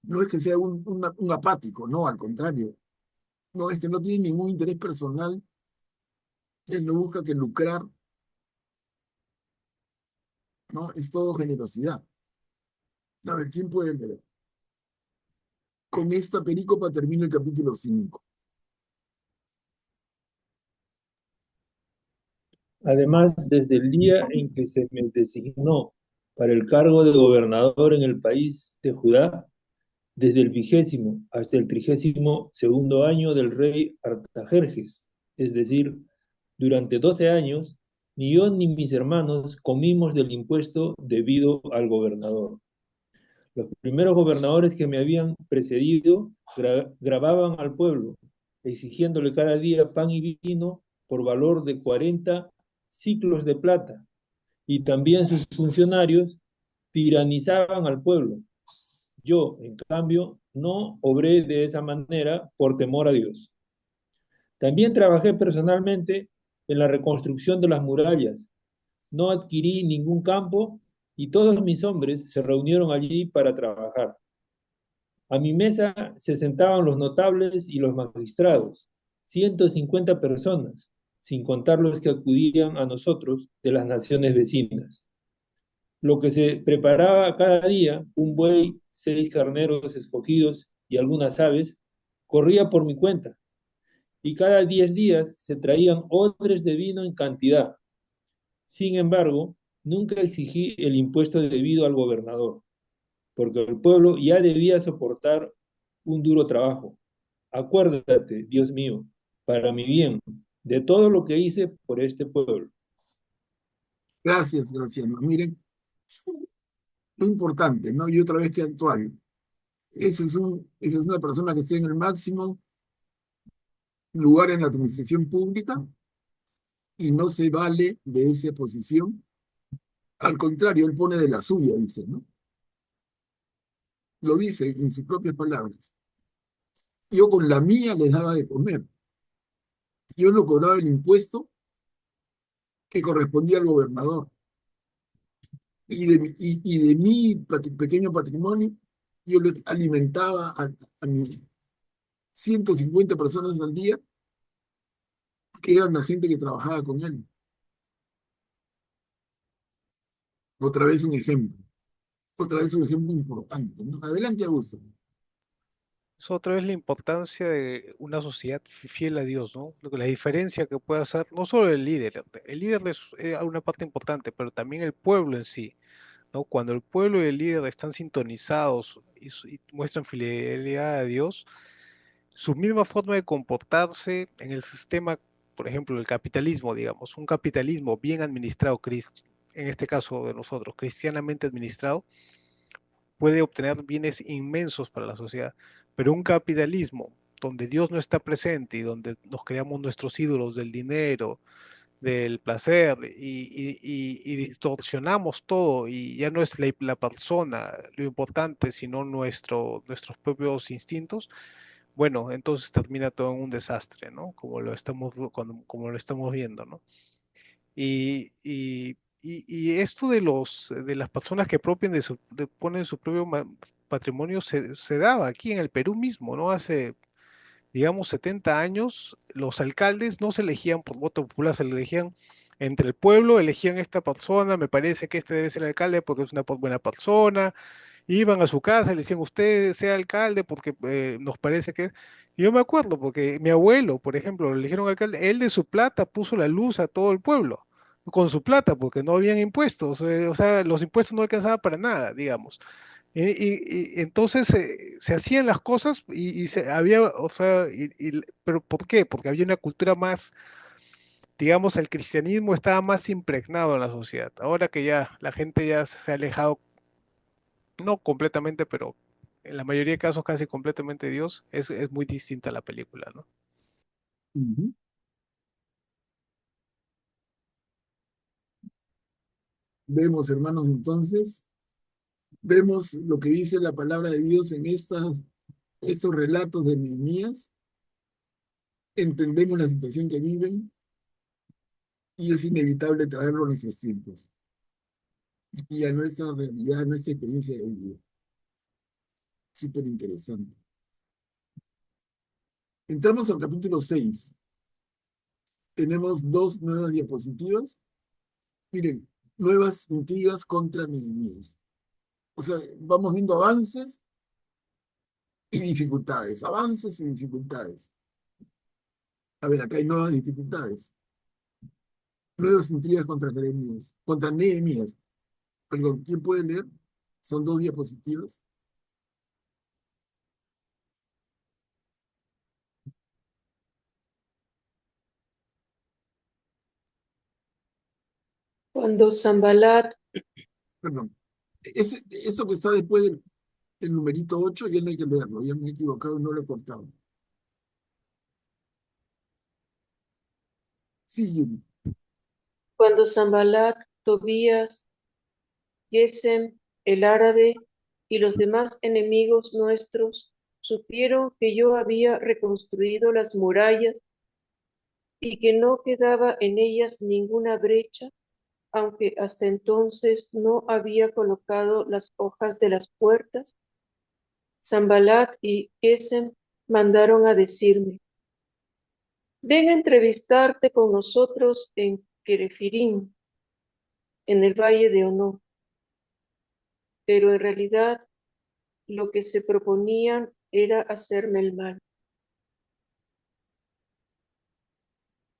no es que sea un apático, no, al contrario. No, es que no tiene ningún interés personal, él no busca que lucrar, ¿no? Es todo generosidad. A ver, ¿quién puede leer? Con esta perícopa termina el capítulo 5. Además, desde el día en que se me designó para el cargo de gobernador en el país de Judá, desde el 20º hasta el 32º año del rey Artajerjes, es decir, durante 12 años, ni yo ni mis hermanos comimos del impuesto debido al gobernador. Los primeros gobernadores que me habían precedido grababan al pueblo, exigiéndole cada día pan y vino por valor de 40 ciclos de plata, y también sus funcionarios tiranizaban al pueblo. Yo, en cambio, no obré de esa manera por temor a Dios. También trabajé personalmente en la reconstrucción de las murallas, no adquirí ningún campo y todos mis hombres se reunieron allí para trabajar. A mi mesa se sentaban los notables y los magistrados, 150 personas, sin contar los que acudían a nosotros de las naciones vecinas. Lo que se preparaba cada día, un buey, 6 carneros escogidos y algunas aves, corría por mi cuenta, y cada 10 días se traían odres de vino en cantidad. Sin embargo, nunca exigí el impuesto debido al gobernador, porque el pueblo ya debía soportar un duro trabajo. Acuérdate, Dios mío, para mi bien, de todo lo que hice por este pueblo. Gracias, Graciano. Miren, lo importante, ¿no? Y otra vez que actual. Esa es una persona que está en el máximo lugar en la administración pública y no se vale de esa posición. Al contrario, él pone de la suya, dice, ¿no? Lo dice en sus propias palabras. Yo con la mía les daba de comer. Yo no cobraba el impuesto que correspondía al gobernador. Y de mi pequeño patrimonio, yo le alimentaba a mis 150 personas al día, que eran la gente que trabajaba con él. Otra vez un ejemplo. Otra vez un ejemplo importante, ¿no? Adelante, Augusto. Es otra vez la importancia de una sociedad fiel a Dios, ¿no? La diferencia que puede hacer no solo el líder es una parte importante, pero también el pueblo en sí, ¿no? Cuando el pueblo y el líder están sintonizados y muestran fidelidad a Dios, su misma forma de comportarse en el sistema, por ejemplo, el capitalismo, digamos, un capitalismo bien administrado, en este caso de nosotros, cristianamente administrado, puede obtener bienes inmensos para la sociedad, pero un capitalismo donde Dios no está presente y donde nos creamos nuestros ídolos del dinero, del placer y distorsionamos todo y ya no es la persona lo importante, sino nuestros propios instintos, bueno, entonces termina todo en un desastre, ¿no? Como lo estamos viendo, ¿no? Y esto de las personas que ponen su propio patrimonio se daba aquí en el Perú mismo, ¿no? Hace, digamos, 70 años, los alcaldes no se elegían por voto popular, se elegían entre el pueblo, elegían esta persona, me parece que este debe ser el alcalde porque es una buena persona, iban a su casa y le decían, usted sea alcalde porque nos parece que es. Y yo me acuerdo porque mi abuelo, por ejemplo, le eligieron alcalde, él de su plata puso la luz a todo el pueblo, con su plata, porque no habían impuestos, o sea, los impuestos no alcanzaban para nada, digamos. Y entonces se hacían las cosas había, o sea, pero ¿por qué? Porque había una cultura más, digamos, el cristianismo estaba más impregnado en la sociedad. Ahora que ya la gente ya se ha alejado no completamente, pero en la mayoría de casos casi completamente de Dios, es muy distinta la película, ¿no? Ujú. Vemos, hermanos, entonces, vemos lo que dice la palabra de Dios en estos relatos de Nehemías, entendemos la situación que viven y es inevitable traerlo a nuestros tiempos y a nuestra realidad, a nuestra experiencia de vida. Súper interesante. Entramos al capítulo 6. Tenemos dos nuevas diapositivas. Miren, nuevas intrigas contra Nehemías. O sea, vamos viendo avances y dificultades, avances y dificultades. A ver, acá hay nuevas dificultades. Nuevas intrigas contra Nehemías. Perdón, ¿quién puede leer? Son dos diapositivas. Cuando Zambalat, Perdón. Eso que está después del numerito 8 ya no hay que leerlo, ya me he equivocado y no lo he cortado. Sí, Yuri. cuando Zambalat, Tobías, Gesem, el árabe y los demás enemigos nuestros supieron que yo había reconstruido las murallas y que no quedaba en ellas ninguna brecha, aunque hasta entonces no había colocado las hojas de las puertas, Sanballat y Gesem mandaron a decirme: ven a entrevistarte con nosotros en Kerefirim, en el valle de Ono. Pero en realidad lo que se proponían era hacerme el mal.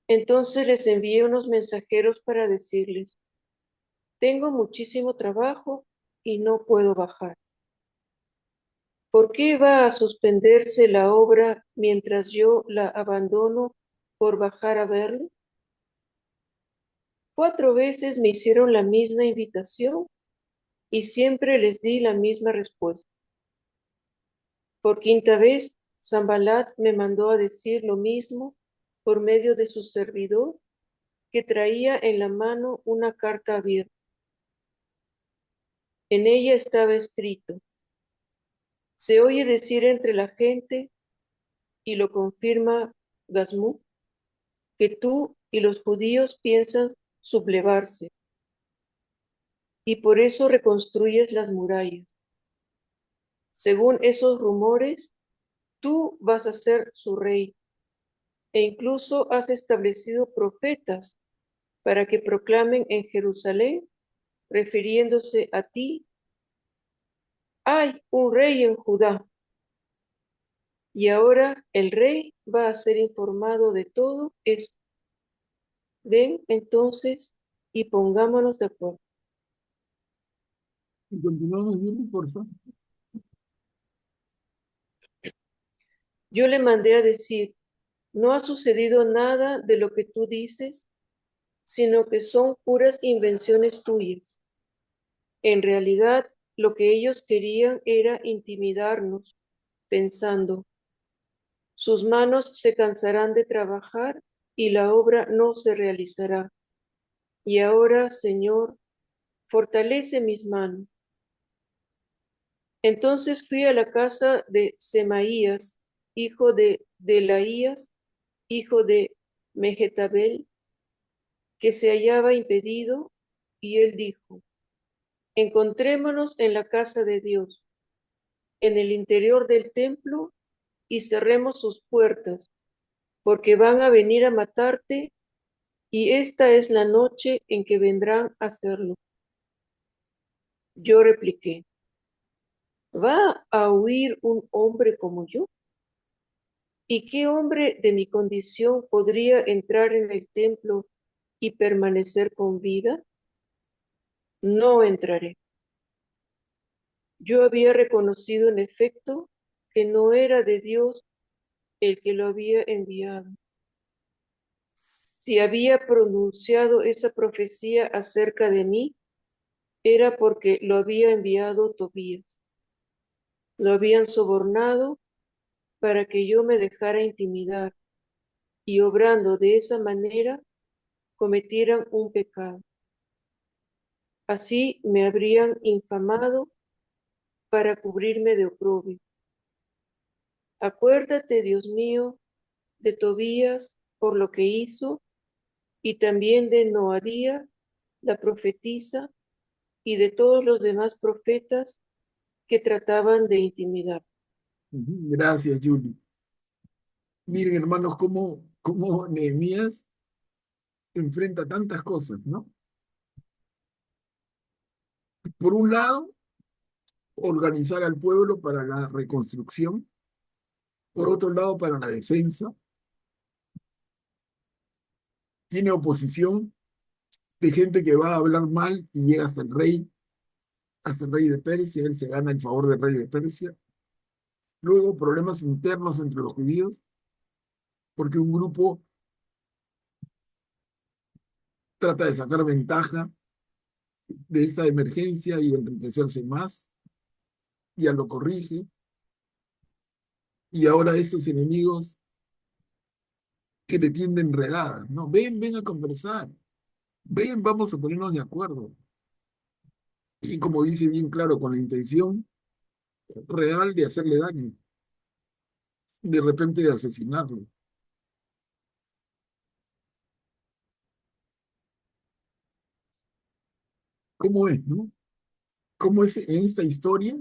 Entonces les envié unos mensajeros para decirles: tengo muchísimo trabajo y no puedo bajar. ¿Por qué va a suspenderse la obra mientras yo la abandono por bajar a verlo? 4 veces me hicieron la misma invitación y siempre les di la misma respuesta. Por 5ª vez, Sanballat me mandó a decir lo mismo por medio de su servidor, que traía en la mano una carta abierta. En ella estaba escrito: se oye decir entre la gente, y lo confirma Gasmú, que tú y los judíos piensan sublevarse, y por eso reconstruyes las murallas. Según esos rumores, tú vas a ser su rey, e incluso has establecido profetas para que proclamen en Jerusalén, refiriéndose a ti: hay un rey en Judá. Y ahora el rey va a ser informado de todo esto. Ven entonces y pongámonos de acuerdo. Y continuamos viendo, por favor. Yo le mandé a decir: no ha sucedido nada de lo que tú dices, sino que son puras invenciones tuyas. En realidad, lo que ellos querían era intimidarnos, pensando: sus manos se cansarán de trabajar y la obra no se realizará. Y ahora, Señor, fortalece mis manos. Entonces fui a la casa de Semaías, hijo de Delaías, hijo de Mehetabel, que se hallaba impedido, y él dijo: encontrémonos en la casa de Dios, en el interior del templo, y cerremos sus puertas, porque van a venir a matarte, y esta es la noche en que vendrán a hacerlo. Yo repliqué: ¿va a huir un hombre como yo? ¿Y qué hombre de mi condición podría entrar en el templo y permanecer con vida? No entraré. Yo había reconocido en efecto que no era de Dios el que lo había enviado. Si había pronunciado esa profecía acerca de mí, era porque lo había enviado Tobías. Lo habían sobornado para que yo me dejara intimidar, y obrando de esa manera cometieran un pecado. Así me habrían infamado para cubrirme de oprobio. Acuérdate, Dios mío, de Tobías por lo que hizo, y también de Noadía, la profetisa, y de todos los demás profetas que trataban de intimidar. Gracias, Julie. Miren, hermanos, cómo Nehemías enfrenta tantas cosas, ¿no? Por un lado, organizar al pueblo para la reconstrucción. Por otro lado, para la defensa. Tiene oposición de gente que va a hablar mal y llega hasta el rey de Persia. Él se gana el favor del rey de Persia. Luego, problemas internos entre los judíos, porque un grupo trata de sacar ventaja de esa emergencia y enriquecerse más, ya lo corrige, y ahora estos enemigos que le tienden redadas, ¿no? Ven a conversar, ven, vamos a ponernos de acuerdo. Y como dice bien claro, con la intención real de hacerle daño, de repente de asesinarlo. ¿Cómo es, no? ¿Cómo es en esta historia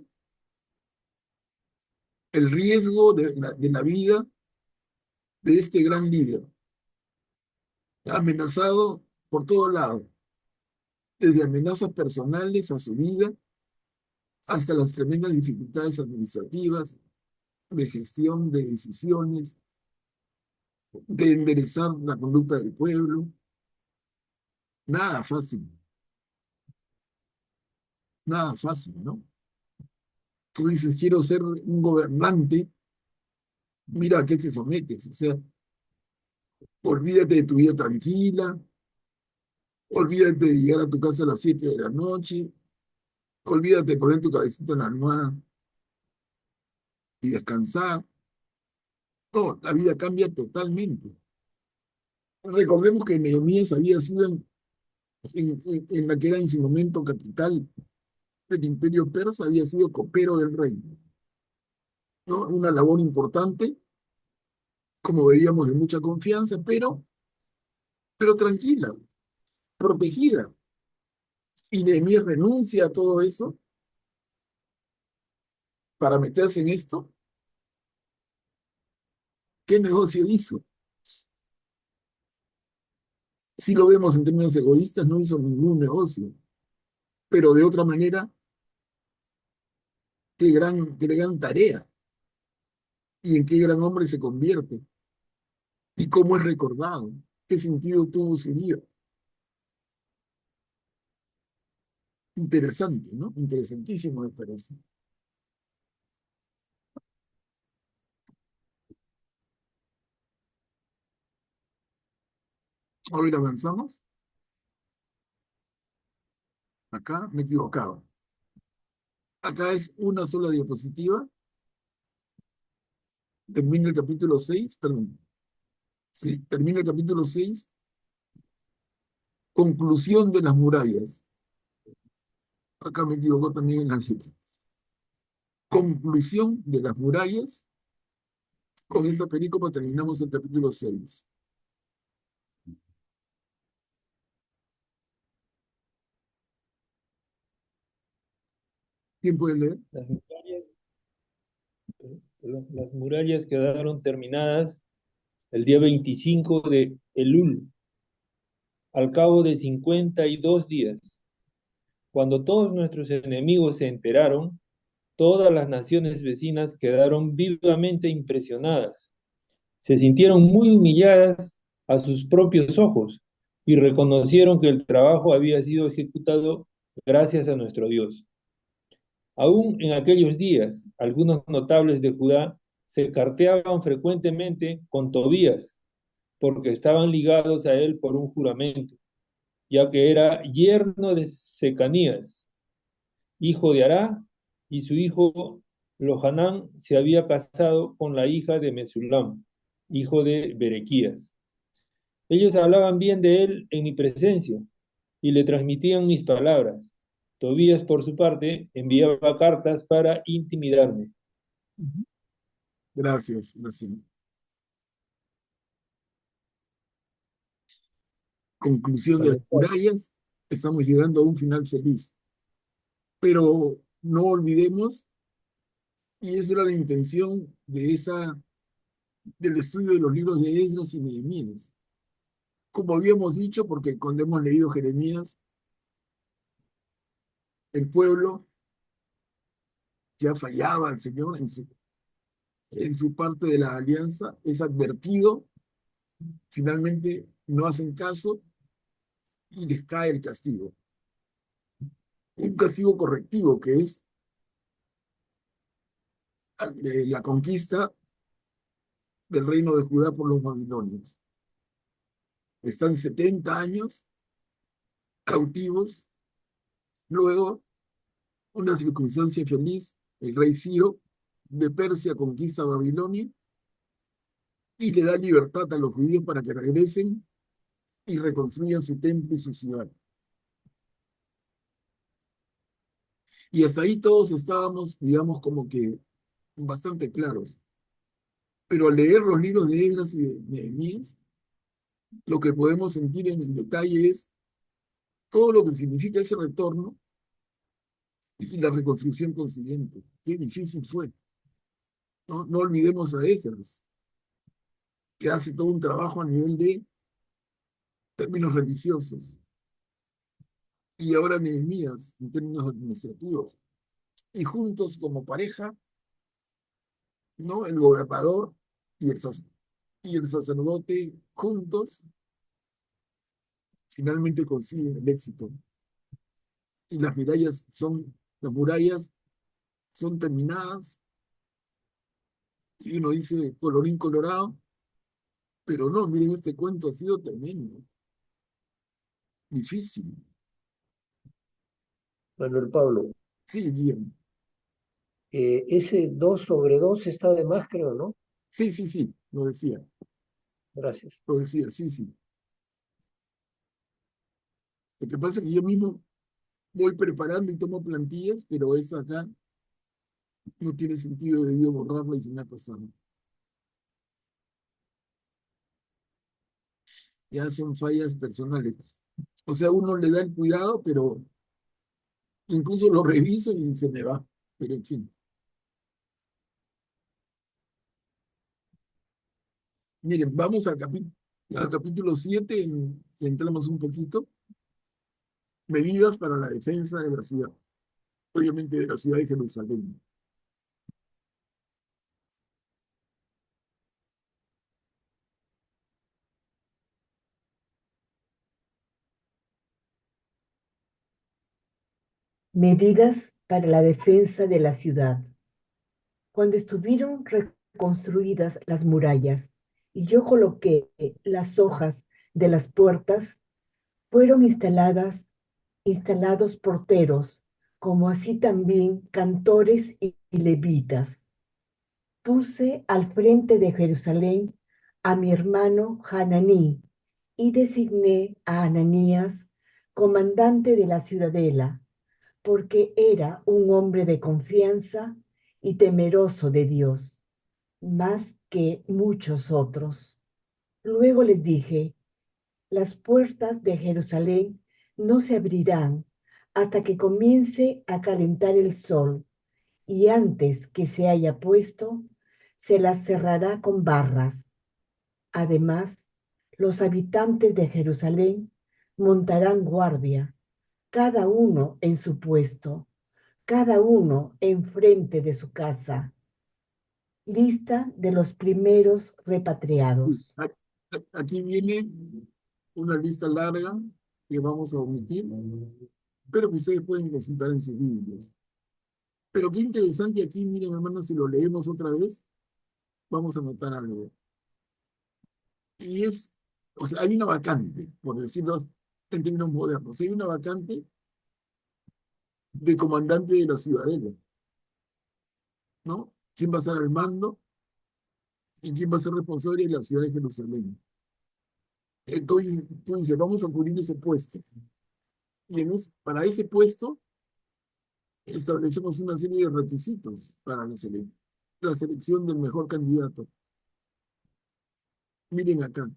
el riesgo de la vida de este gran líder, amenazado por todos lados, desde amenazas personales a su vida hasta las tremendas dificultades administrativas, de gestión de decisiones, de enderezar la conducta del pueblo? Nada fácil, nada fácil, ¿no? Tú dices, quiero ser un gobernante, mira a qué te sometes, o sea, olvídate de tu vida tranquila, olvídate de llegar a tu casa a las 7 de la noche, olvídate de poner tu cabecita en la almohada y descansar. No, la vida cambia totalmente. Recordemos que Nehemías había sido en la que era en su momento capital del imperio persa, había sido copero del rey, ¿no? Una labor importante, como veíamos, de mucha confianza, pero tranquila, protegida. Y Nehemías renuncia a todo eso para meterse en esto. ¿Qué negocio hizo? Si lo vemos en términos egoístas, no hizo ningún negocio, pero de otra manera, qué gran tarea y en qué gran hombre se convierte y cómo es recordado, qué sentido tuvo su vida. Interesante, ¿no? Interesantísimo me parece. A ver, avanzamos. Acá me he equivocado. Acá es una sola diapositiva. Termina el capítulo 6, perdón. Sí, termina el capítulo 6. Conclusión de las murallas. Acá me equivoco también en la letra. Conclusión de las murallas. Con esta película terminamos el capítulo 6. ¿Quién puede leer? Las murallas quedaron terminadas el día 25 de Elul, al cabo de 52 días. Cuando todos nuestros enemigos se enteraron, todas las naciones vecinas quedaron vivamente impresionadas. Se sintieron muy humilladas a sus propios ojos y reconocieron que el trabajo había sido ejecutado gracias a nuestro Dios. Aún en aquellos días, algunos notables de Judá se carteaban frecuentemente con Tobías, porque estaban ligados a él por un juramento, ya que era yerno de Secanías, hijo de Ará, y su hijo Lohanán se había casado con la hija de Mesulam, hijo de Berequías. Ellos hablaban bien de él en mi presencia y le transmitían mis palabras. Tobías, por su parte, enviaba cartas para intimidarme. Gracias, gracias. Conclusión de las murallas. Estamos llegando a un final feliz. Pero no olvidemos, y esa era la intención del estudio de los libros de Esdras y Nehemías. Como habíamos dicho, porque cuando hemos leído Jeremías, el pueblo ya fallaba al Señor en su parte de la alianza, es advertido, finalmente no hacen caso y les cae el castigo. Un castigo correctivo que es la conquista del reino de Judá por los babilonios. Están 70 años cautivos, luego una circunstancia feliz, el rey Ciro de Persia conquista Babilonia y le da libertad a los judíos para que regresen y reconstruyan su templo y su ciudad. Y hasta ahí todos estábamos, digamos, como que bastante claros. Pero al leer los libros de Esdras y de Nehemías, lo que podemos sentir en el detalle es todo lo que significa ese retorno y la reconstrucción consiguiente. Qué difícil fue. No, no olvidemos a Esdras, que hace todo un trabajo a nivel de términos religiosos. Y ahora Nehemías, en términos administrativos. Y juntos como pareja, ¿no? El gobernador y y el sacerdote juntos finalmente consiguen el éxito. Y las murallas son terminadas. Y uno dice colorín colorado, pero no, miren, este cuento ha sido tremendo, difícil. Manuel Pablo, Sí, bien. ese 2 sobre 2 está de más, creo, ¿no? Sí, sí, sí, Gracias. lo decía, sí, sí. Lo que pasa es que yo mismo voy preparando y tomo plantillas, pero esa acá no tiene sentido, debido borrarla y se me ha pasado. Ya son fallas personales. O sea, uno le da el cuidado, pero incluso lo reviso y se me va. Pero en fin. Miren, vamos al capítulo 7, entramos un poquito. Medidas para la defensa de la ciudad, obviamente de la ciudad de Jerusalén. Medidas para la defensa de la ciudad. Cuando estuvieron reconstruidas las murallas y yo coloqué las hojas de las puertas, fueron instalados porteros, como así también cantores y levitas. Puse al frente de Jerusalén a mi hermano Hananí y designé a Ananías comandante de la ciudadela, porque era un hombre de confianza y temeroso de Dios, más que muchos otros. Luego les dije, las puertas de Jerusalén no se abrirán hasta que comience a calentar el sol, y antes que se haya puesto, se las cerrará con barras. Además, los habitantes de Jerusalén montarán guardia, cada uno en su puesto, cada uno enfrente de su casa. Lista de los primeros repatriados. Aquí viene una lista larga que vamos a omitir, pero que ustedes pueden consultar en sus Biblias. Pero qué interesante aquí, miren hermanos, si lo leemos otra vez, vamos a notar algo. Y o sea, hay una vacante, por decirlo en términos modernos, hay una vacante de comandante de la ciudadela, ¿no? ¿Quién va a estar al mando y quién va a ser responsable de la ciudad de Jerusalén? Entonces, tú dices, vamos a cubrir ese puesto. Y para ese puesto establecemos una serie de requisitos para la selección del mejor candidato. Miren acá.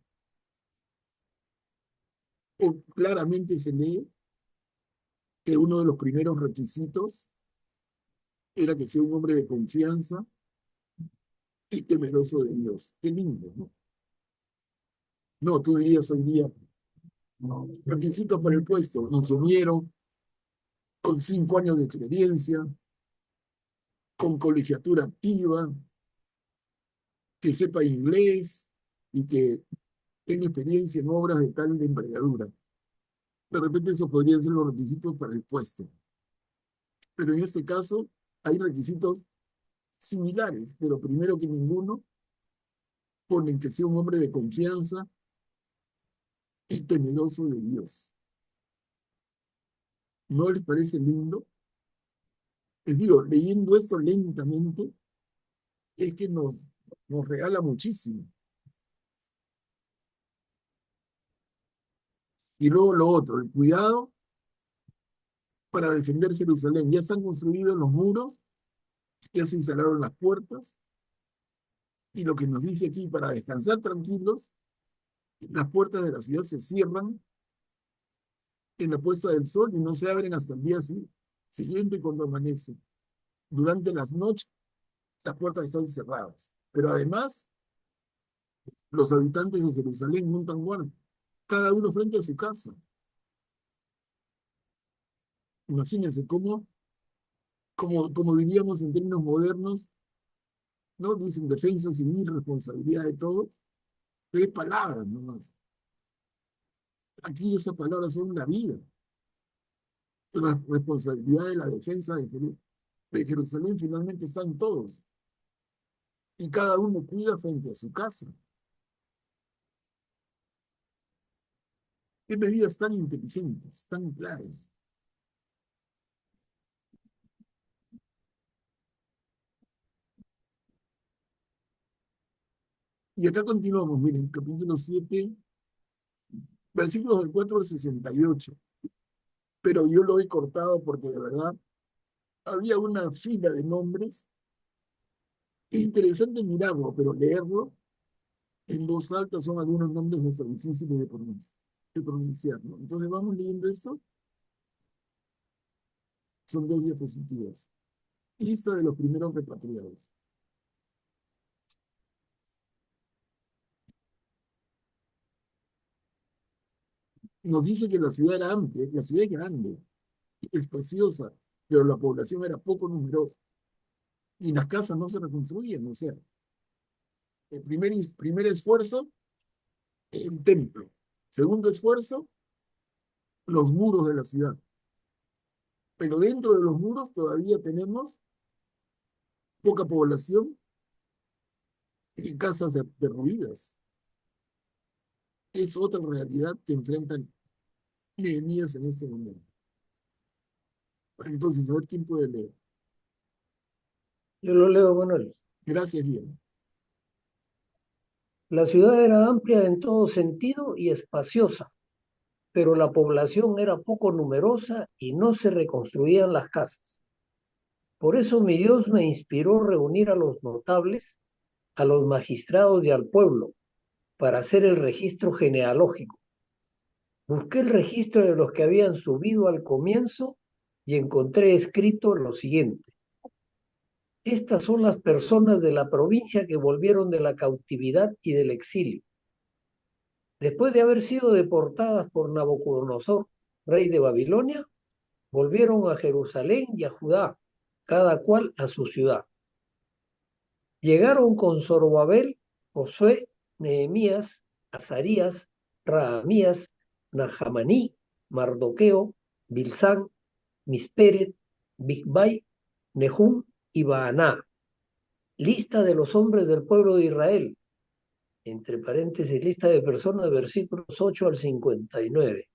Claramente se lee que uno de los primeros requisitos era que sea un hombre de confianza y temeroso de Dios. Qué lindo, ¿no? No, tú dirías hoy día, no, requisitos para el puesto, ingeniero, con 5 años de experiencia, con colegiatura activa, que sepa inglés y que tenga experiencia en obras de tal envergadura. De repente esos podrían ser los requisitos para el puesto. Pero en este caso hay requisitos similares, pero primero que ninguno ponen que sea un hombre de confianza y temeroso de Dios. ¿No les parece lindo? Les digo, leyendo esto lentamente, es que nos regala muchísimo. Y luego lo otro, el cuidado para defender Jerusalén. Ya se han construido los muros, ya se instalaron las puertas, y lo que nos dice aquí, para descansar tranquilos, las puertas de la ciudad se cierran en la puesta del sol y no se abren hasta el día siguiente cuando amanece. Durante las noches, las puertas están cerradas. Pero además, los habitantes de Jerusalén montan guardia, cada uno frente a su casa. Imagínense como diríamos en términos modernos, ¿no? Dicen defensa civil, responsabilidad de todos. 3 palabras nomás. Aquí esas palabras son la vida. La responsabilidad de la defensa de Jerusalén finalmente están todos. Y cada uno cuida frente a su casa. Qué medidas tan inteligentes, tan claras. Y acá continuamos, miren, capítulo 7, versículos del 4 al 68. Pero yo lo he cortado porque de verdad había una fila de nombres. Es interesante mirarlo, pero leerlo en voz alta son algunos nombres hasta difíciles de pronunciar, ¿no? Entonces vamos leyendo esto. Son 2 diapositivas. Lista de los primeros repatriados. Nos dice que la ciudad era amplia, la ciudad es grande, espaciosa, pero la población era poco numerosa y las casas no se reconstruían. O sea, el primer esfuerzo, el templo. Segundo esfuerzo, los muros de la ciudad. Pero dentro de los muros todavía tenemos poca población y casas derruidas. Es otra realidad que enfrentan Nehemías en este momento. Entonces, a ver quién puede leer. Yo lo leo, Manuel. Gracias, bien. La ciudad era amplia en todo sentido y espaciosa, pero la población era poco numerosa y no se reconstruían las casas. Por eso mi Dios me inspiró reunir a los notables, a los magistrados y al pueblo para hacer el registro genealógico. Busqué el registro de los que habían subido al comienzo y encontré escrito lo siguiente. Estas son las personas de la provincia que volvieron de la cautividad y del exilio. Después de haber sido deportadas por Nabucodonosor, rey de Babilonia, volvieron a Jerusalén y a Judá, cada cual a su ciudad. Llegaron con Zorobabel, Josué, Nehemías, Azarías, Rahamías, Nahamaní, Mardoqueo, Bilsán, Misperet, Bigvai, Nehum y Baaná. Lista de los hombres del pueblo de Israel, entre paréntesis, lista de personas, versículos 8 al 59.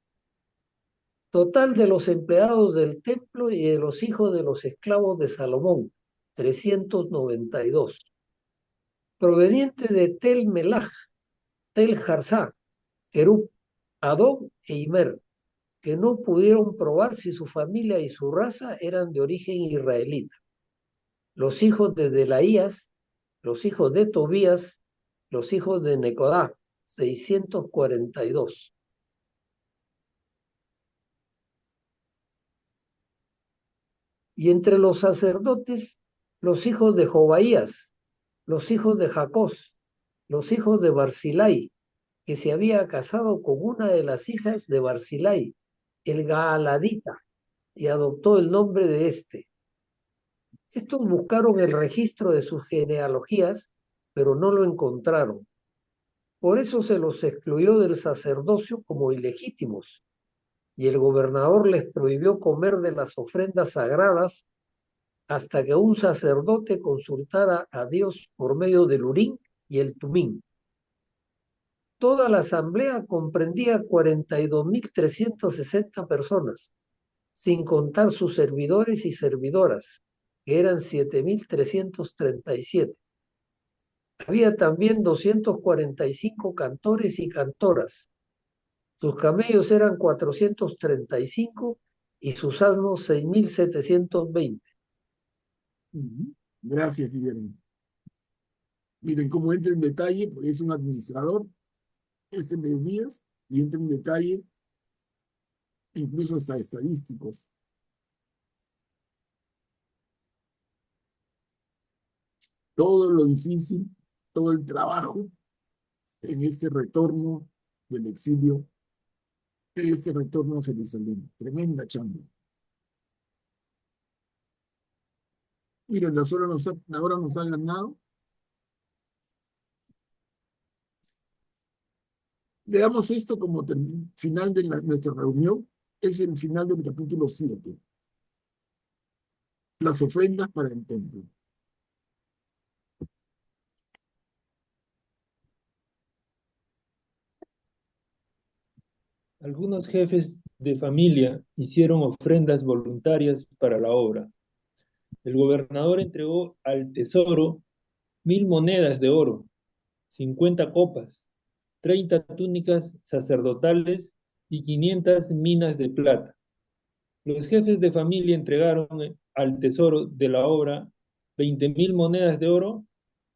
Total de los empleados del templo y de los hijos de los esclavos de Salomón, 392. Proveniente de Tel Melach, Tel Jarsá, Kerub, Adón e Imer, que no pudieron probar si su familia y su raza eran de origen israelita. Los hijos de Delaías, los hijos de Tobías, los hijos de Necodá, 642. Y entre los sacerdotes, los hijos de Jobaías, los hijos de Jacós, los hijos de Barzilai, que se había casado con una de las hijas de Barzilai, el Gaaladita, y adoptó el nombre de este. Estos buscaron el registro de sus genealogías, pero no lo encontraron. Por eso se los excluyó del sacerdocio como ilegítimos, y el gobernador les prohibió comer de las ofrendas sagradas hasta que un sacerdote consultara a Dios por medio del Urim y el Tumín. Toda la asamblea comprendía 42.360 personas, sin contar sus servidores y servidoras, que eran 7.337. Había también 245 cantores y cantoras. Sus camellos eran 435 y sus asnos 6.720. Gracias, Guillermo. Miren cómo entra en detalle, porque es un administrador, Nehemías, y entra en detalle incluso hasta estadísticos. Todo lo difícil, todo el trabajo en este retorno del exilio, en este retorno a Jerusalén. Tremenda chamba. Miren, la hora nos ha ganado. Veamos esto como final de nuestra reunión. Es el final del capítulo 7. Las ofrendas para el templo. Algunos jefes de familia hicieron ofrendas voluntarias para la obra. El gobernador entregó al tesoro 1000 monedas de oro, 50 copas, 30 túnicas sacerdotales y 500 minas de plata. Los jefes de familia entregaron al tesoro de la obra 20.000 monedas de oro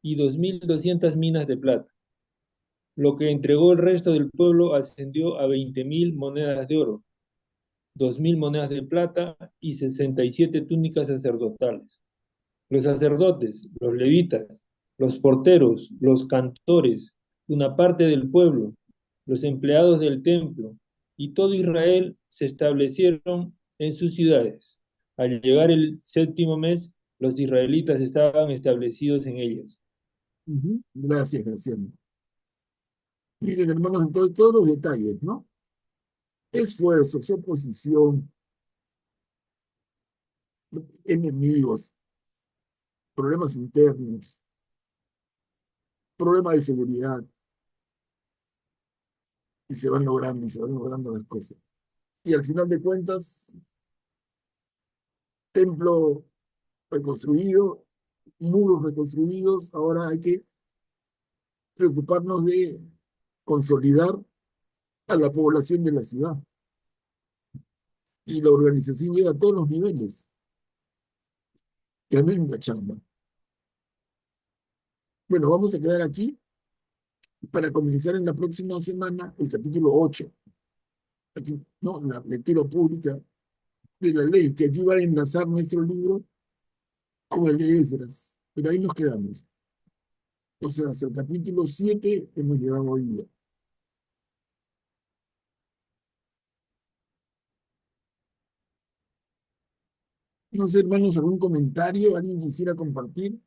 y 2.200 minas de plata. Lo que entregó el resto del pueblo ascendió a 20.000 monedas de oro, 2.000 monedas de plata y 67 túnicas sacerdotales. Los sacerdotes, los levitas, los porteros, los cantores, una parte del pueblo, los empleados del templo y todo Israel se establecieron en sus ciudades. Al llegar el 7º mes, los israelitas estaban establecidos en ellas. Gracias, Graciano. Miren, hermanos, entonces todos los detalles, ¿no? Esfuerzos, oposición, enemigos, problemas internos, problemas de seguridad, y se van logrando las cosas. Y al final de cuentas, templo reconstruido, muros reconstruidos, ahora hay que preocuparnos de consolidar a la población de la ciudad. Y la organización llega a todos los niveles. Tremenda chamba. Bueno, vamos a quedar aquí para comenzar en la próxima semana el capítulo 8. Aquí, no, la lectura pública de la ley, que aquí va a enlazar nuestro libro con el de Esdras. Pero ahí nos quedamos. O sea, hasta el capítulo 7 hemos llegado hoy día. No sé, hermanos, algún comentario, alguien quisiera compartir.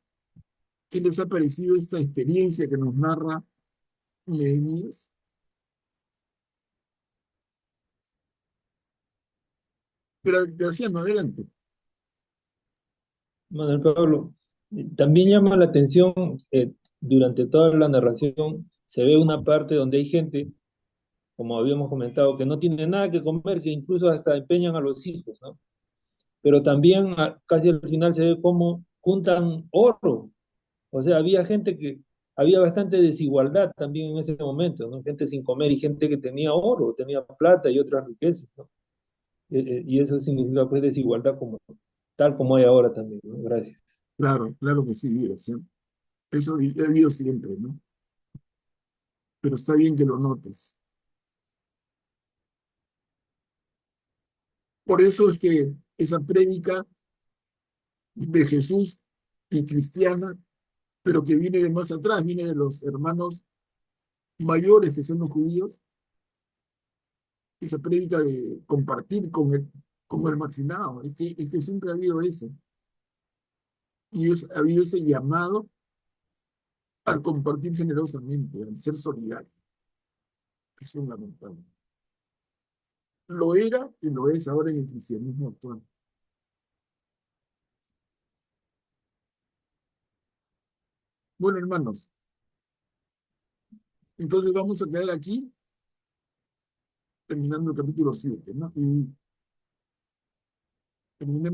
¿Qué les ha parecido esta experiencia que nos narra Nehemías? Pero, Graciano, adelante. Manuel Pablo, también llama la atención, durante toda la narración se ve una parte donde hay gente, como habíamos comentado, que no tiene nada que comer, que incluso hasta empeñan a los hijos, ¿no? Pero también casi al final se ve cómo juntan oro. O sea, había bastante desigualdad también en ese momento, ¿no? Gente sin comer y gente que tenía oro, tenía plata y otras riquezas, ¿no? Y eso significa pues desigualdad tal como hay ahora también, ¿no? Gracias. Claro, claro que sí, Graciano. Eso ha habido siempre, ¿no? Pero está bien que lo notes. Por eso es que esa prédica de Jesús y cristiana, pero que viene de más atrás, viene de los hermanos mayores que son los judíos, esa prédica de compartir con el marginado, es que siempre ha habido eso. Y ha habido ese llamado al compartir generosamente, al ser solidario. Es fundamental. Lo era y lo es ahora en el cristianismo actual. Bueno, hermanos, entonces vamos a quedar aquí, terminando el capítulo 7, ¿no? Y terminemos